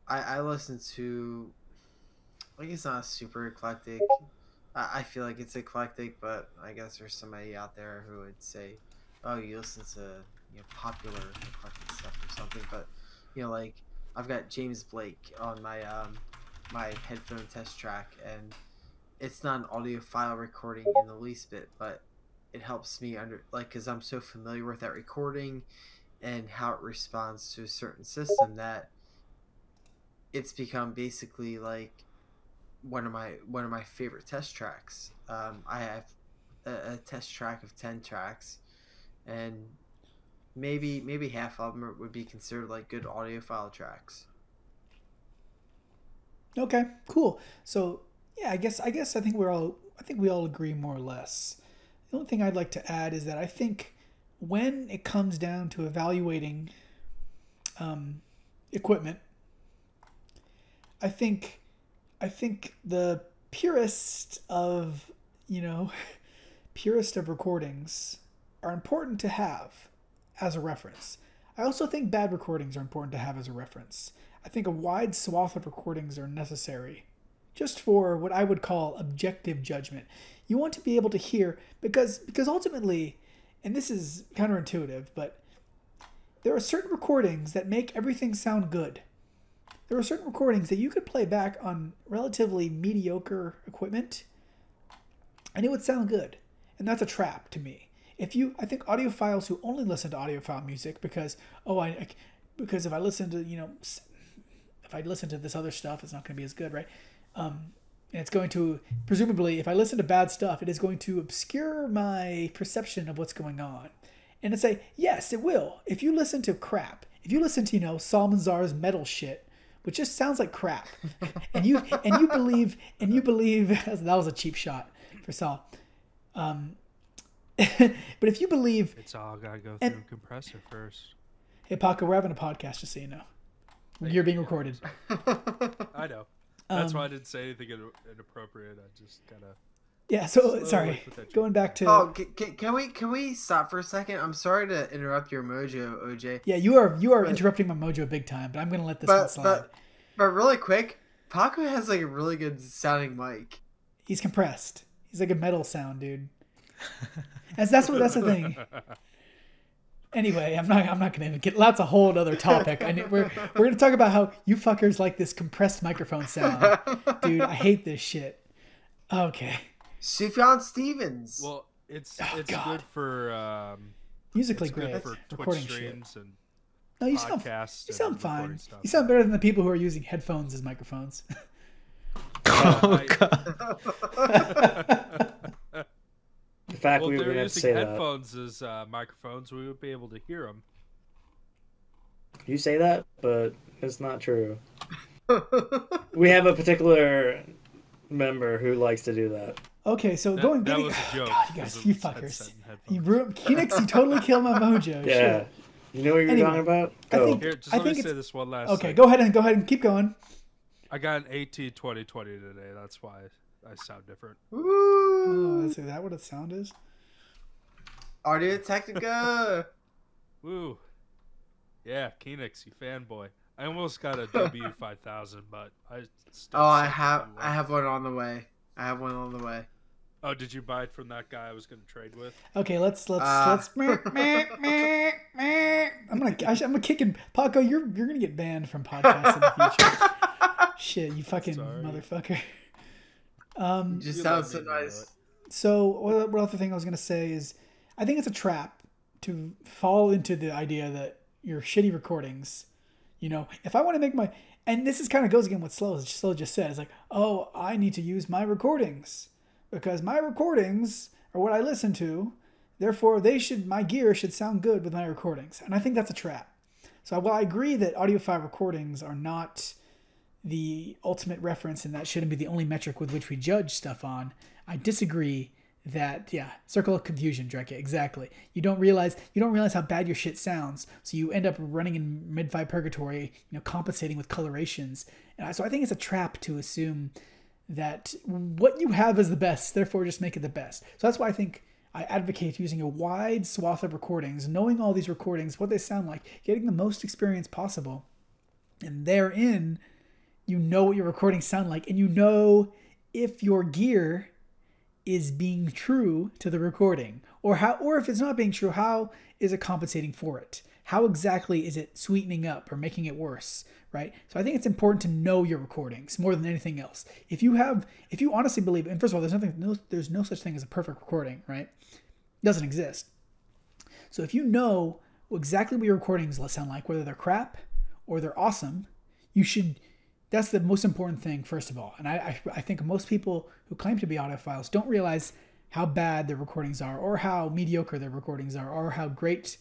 [SPEAKER 2] I listen to, like, it's not super eclectic. I feel like it's eclectic, but I guess there's somebody out there who would say, oh, you listen to, you know, popular eclectic stuff or something. But, you know, like, I've got James Blake on my my headphone test track, and it's not an audiophile recording in the least bit, but it helps me because I'm so familiar with that recording and how it responds to a certain system that it's become basically like one of my favorite test tracks. I have a test track of 10 tracks, and maybe half of them would be considered like good audiophile tracks.
[SPEAKER 1] Okay, cool. So yeah, I think we all agree more or less. The only thing I'd like to add is that I think when it comes down to evaluating equipment, I think the purest of recordings are important to have as a reference. I also think bad recordings are important to have as a reference. I think a wide swath of recordings are necessary just for what I would call objective judgment. You want to be able to hear, because ultimately, and this is counterintuitive, but there are certain recordings that make everything sound good. There are certain recordings that you could play back on relatively mediocre equipment, and it would sound good. And that's a trap to me. I think audiophiles who only listen to audiophile music because if I listen to this other stuff, it's not going to be as good, right? And it's going to, presumably, if I listen to bad stuff, it is going to obscure my perception of what's going on. And it's yes, it will. If you listen to crap, if you listen to, Salman Zar's metal shit, which just sounds like crap, and you believe that was a cheap shot for Sal. But if you believe,
[SPEAKER 7] it's all gotta go through a compressor first.
[SPEAKER 1] Hey Paco, we're having a podcast, just so you know. You're being recorded.
[SPEAKER 7] I know. That's why I didn't say anything inappropriate. I just gotta.
[SPEAKER 1] Yeah. So sorry. Going back to.
[SPEAKER 2] Oh, can we stop for a second? I'm sorry to interrupt your mojo, OJ.
[SPEAKER 1] Yeah, you are interrupting my mojo big time, but I'm gonna let this one slide.
[SPEAKER 2] But really quick, Paco has like a really good sounding mic.
[SPEAKER 1] He's compressed. He's like a metal sound, dude. That's the thing. Anyway, I'm not gonna get. That's a whole other topic. We're gonna talk about how you fuckers like this compressed microphone sound, dude. I hate this shit. Okay.
[SPEAKER 2] Sufjan Stevens.
[SPEAKER 7] Well, it's good for
[SPEAKER 1] musically
[SPEAKER 7] it's
[SPEAKER 1] great
[SPEAKER 7] good for
[SPEAKER 1] recording
[SPEAKER 7] Twitch streams
[SPEAKER 1] shit.
[SPEAKER 7] And
[SPEAKER 1] no, you sound fine. You sound better than the people who are using headphones as microphones.
[SPEAKER 6] The fact,
[SPEAKER 7] Well,
[SPEAKER 6] we
[SPEAKER 7] if they
[SPEAKER 6] would
[SPEAKER 7] were
[SPEAKER 6] have to
[SPEAKER 7] using
[SPEAKER 6] say that.
[SPEAKER 7] headphones as microphones, we would be able to hear them.
[SPEAKER 6] You say that, but it's not true. We have a particular member who likes to do that.
[SPEAKER 1] Okay, so
[SPEAKER 7] That
[SPEAKER 1] getting.
[SPEAKER 7] was a joke.
[SPEAKER 1] God, you
[SPEAKER 7] because
[SPEAKER 1] guys,
[SPEAKER 7] of
[SPEAKER 1] you
[SPEAKER 7] headset
[SPEAKER 1] fuckers.
[SPEAKER 7] and headphones.
[SPEAKER 1] You ruined Phoenix. You totally killed my mojo.
[SPEAKER 6] Yeah.
[SPEAKER 1] Shit.
[SPEAKER 6] You know what you're
[SPEAKER 1] Anyway,
[SPEAKER 6] talking about?
[SPEAKER 1] I
[SPEAKER 6] Go.
[SPEAKER 1] think-
[SPEAKER 7] Here, just
[SPEAKER 1] I
[SPEAKER 7] let me
[SPEAKER 1] think
[SPEAKER 7] say
[SPEAKER 1] it's-
[SPEAKER 7] this one last
[SPEAKER 1] Okay,
[SPEAKER 7] thing.
[SPEAKER 1] go ahead and keep going.
[SPEAKER 7] I got an AT2020 today. That's why I sound different.
[SPEAKER 1] Oh,
[SPEAKER 2] Woo!
[SPEAKER 1] is that what its sound is?
[SPEAKER 2] Audio Technica.
[SPEAKER 7] Woo. Yeah, Phoenix, you fanboy. I almost got a W5000, but I still
[SPEAKER 2] Oh, I
[SPEAKER 7] suck
[SPEAKER 2] have
[SPEAKER 7] too
[SPEAKER 2] I
[SPEAKER 7] well.
[SPEAKER 2] have one on the way. I have one on the way.
[SPEAKER 7] Oh, did you buy it from that guy I was going to trade with?
[SPEAKER 1] Okay, let's. I'm gonna kick in. Paco, you're gonna get banned from podcasts in the future. Shit, you fucking
[SPEAKER 7] Sorry.
[SPEAKER 1] motherfucker.
[SPEAKER 2] You just
[SPEAKER 7] You
[SPEAKER 2] sound
[SPEAKER 7] let
[SPEAKER 2] so
[SPEAKER 7] me know
[SPEAKER 2] nice.
[SPEAKER 7] it.
[SPEAKER 1] So what other thing I was gonna say is, I think it's a trap to fall into the idea that your shitty recordings, you know, if I want to make my, and this is kind of goes again what Slow just said. It's like, oh, I need to use my recordings because my recordings are what I listen to. Therefore, my gear should sound good with my recordings, and I think that's a trap. So while I agree that audiophile recordings are not the ultimate reference and that shouldn't be the only metric with which we judge stuff on, I disagree that, circle of confusion, Dreke, exactly. You don't realize how bad your shit sounds, so you end up running in mid-fi purgatory, compensating with colorations. And so I think it's a trap to assume that what you have is the best, therefore just make it the best. So that's why I think I advocate using a wide swath of recordings, knowing all these recordings, what they sound like, getting the most experience possible. And therein, you know what your recordings sound like, and you know if your gear is being true to the recording, or if it's not being true, how is it compensating for it? How exactly is it sweetening up or making it worse, right? So I think it's important to know your recordings more than anything else. If you honestly believe, and first of all, there's no such thing as a perfect recording, right? It doesn't exist. So if you know exactly what your recordings sound like, whether they're crap or they're awesome, that's the most important thing, first of all. And I think most people who claim to be audiophiles don't realize how bad their recordings are, or how mediocre their recordings are, or how great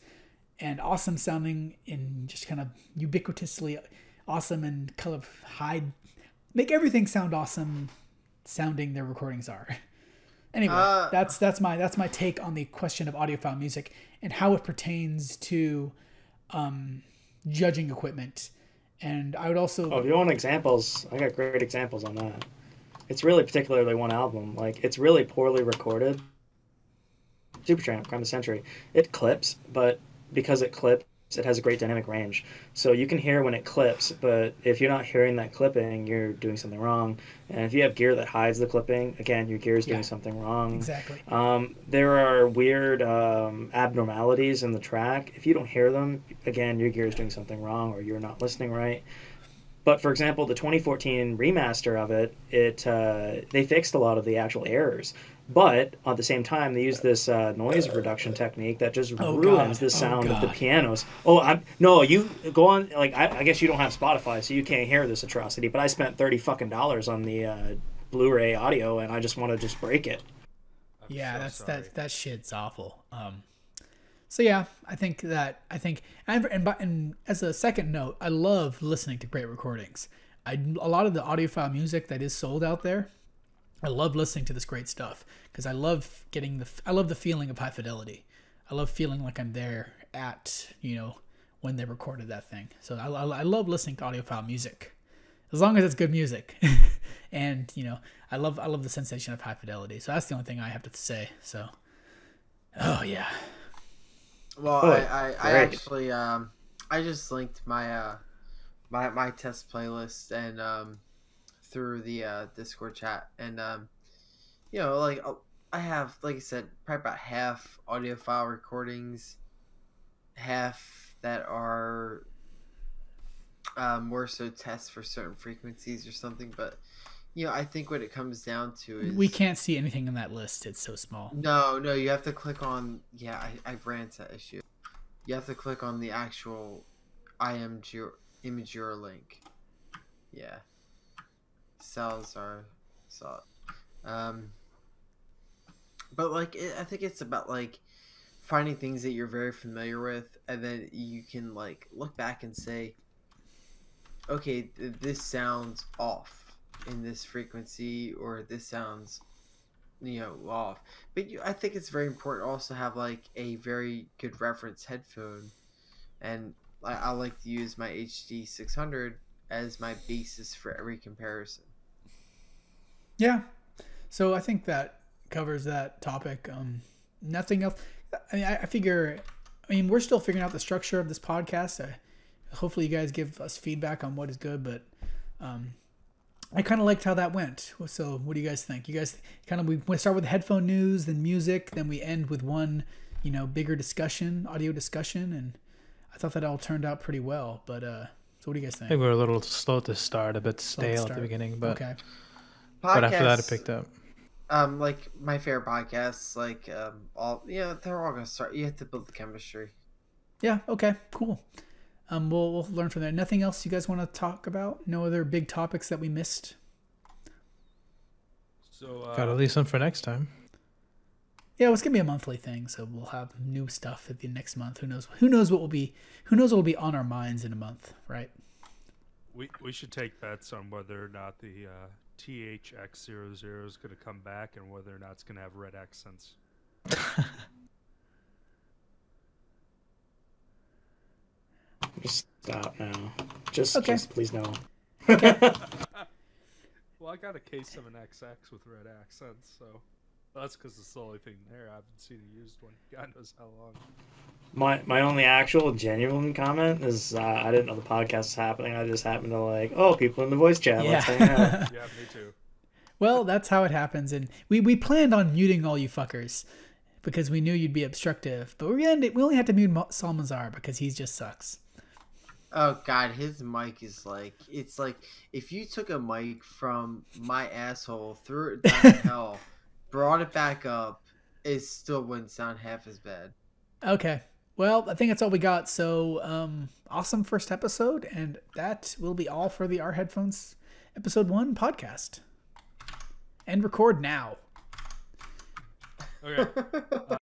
[SPEAKER 1] and awesome sounding and just kind of ubiquitously awesome and kind of make everything sound awesome sounding their recordings are. Anyway, that's my take on the question of audiophile music and how it pertains to judging equipment. And I would also...
[SPEAKER 6] Oh, if you want examples, I got great examples on that. It's really particularly one album. Like, it's really poorly recorded. Supertramp, Crime of the Century. It clips, but because it clips, it has a great dynamic range. So you can hear when it clips, but if you're not hearing that clipping, you're doing something wrong. And if you have gear that hides the clipping, again, your gear is doing something wrong.
[SPEAKER 1] Exactly.
[SPEAKER 6] There are weird abnormalities in the track. If you don't hear them, again, your gear is doing something wrong, or you're not listening right. But for example, the 2014 remaster of it, they fixed a lot of the actual errors. But at the same time, they use this noise reduction technique that just ruins the sound of the pianos. No, you go on. Like I guess you don't have Spotify, so you can't hear this atrocity. But I spent $30 on the Blu-ray audio, and I just want to just break it.
[SPEAKER 1] That shit's awful. So yeah, I think, and as a second note, I love listening to great recordings. A lot of the audiophile music that is sold out there, I love listening to this great stuff because I love the feeling of high fidelity. I love feeling like I'm there at, when they recorded that thing. So I love listening to audiophile music, as long as it's good music. And, I love the sensation of high fidelity. So that's the only thing I have to say. So, oh yeah.
[SPEAKER 2] Well, I actually I just linked my my test playlist and through the Discord chat, and I have, like I said, probably about half audiophile recordings, half that are more so tests for certain frequencies or something. But I think what it comes down to is
[SPEAKER 1] we can't see anything in that list. It's so small.
[SPEAKER 2] No, you have to click on. Yeah, I ran into that issue. You have to click on the actual Imgur link. Yeah. Cells are saw. But like, I think it's about like finding things that you're very familiar with, and then you can like look back and say, okay, this sounds off in this frequency, or this sounds, off. But I think it's very important also to have like a very good reference headphone, and I like to use my HD600 as my basis for every comparison.
[SPEAKER 1] Yeah. So I think that covers that topic. Nothing else. I mean, I figure, we're still figuring out the structure of this podcast. Hopefully you guys give us feedback on what is good, but I kind of liked how that went. So what do you guys think? You guys we start with headphone news, then music, then we end with one, bigger discussion, audio discussion, and I thought that all turned out pretty well. But so what do you guys think?
[SPEAKER 4] I think we were a little slow to start, a bit stale at the beginning, but
[SPEAKER 1] okay.
[SPEAKER 4] But after that it picked up.
[SPEAKER 2] Like my favorite podcasts, like all they're all gonna start. You have to build the chemistry.
[SPEAKER 1] Yeah. Okay. Cool. We'll learn from there. Nothing else you guys want to talk about? No other big topics that we missed?
[SPEAKER 7] So
[SPEAKER 4] Got at least some for next time.
[SPEAKER 1] Yeah, it's gonna be a monthly thing, so we'll have new stuff at the next month. Who knows what will be on our minds in a month, right?
[SPEAKER 7] we should take bets on whether or not the THX00 is going to come back, and whether or not it's going to have red accents.
[SPEAKER 6] Just stop now. Just please no.
[SPEAKER 7] Well, I got a K7XX with red accents, so that's because it's the only thing there. I haven't seen a used one. God knows how long.
[SPEAKER 6] My only actual genuine comment is I didn't know the podcast was happening. I just happened to people in the voice chat.
[SPEAKER 1] Yeah.
[SPEAKER 6] Let's hang out.
[SPEAKER 7] Yeah, me too.
[SPEAKER 1] Well, that's how it happens, and we planned on muting all you fuckers because we knew you'd be obstructive, but we only had to mute Salmanzar because he just sucks.
[SPEAKER 2] Oh God, his mic is it's like if you took a mic from my asshole, threw it down hell, brought it back up, it still wouldn't sound half as bad.
[SPEAKER 1] Okay. Well, I think that's all we got. So, awesome first episode, and that will be all for the Our Headphones Episode 1 podcast. End record now.
[SPEAKER 7] Okay.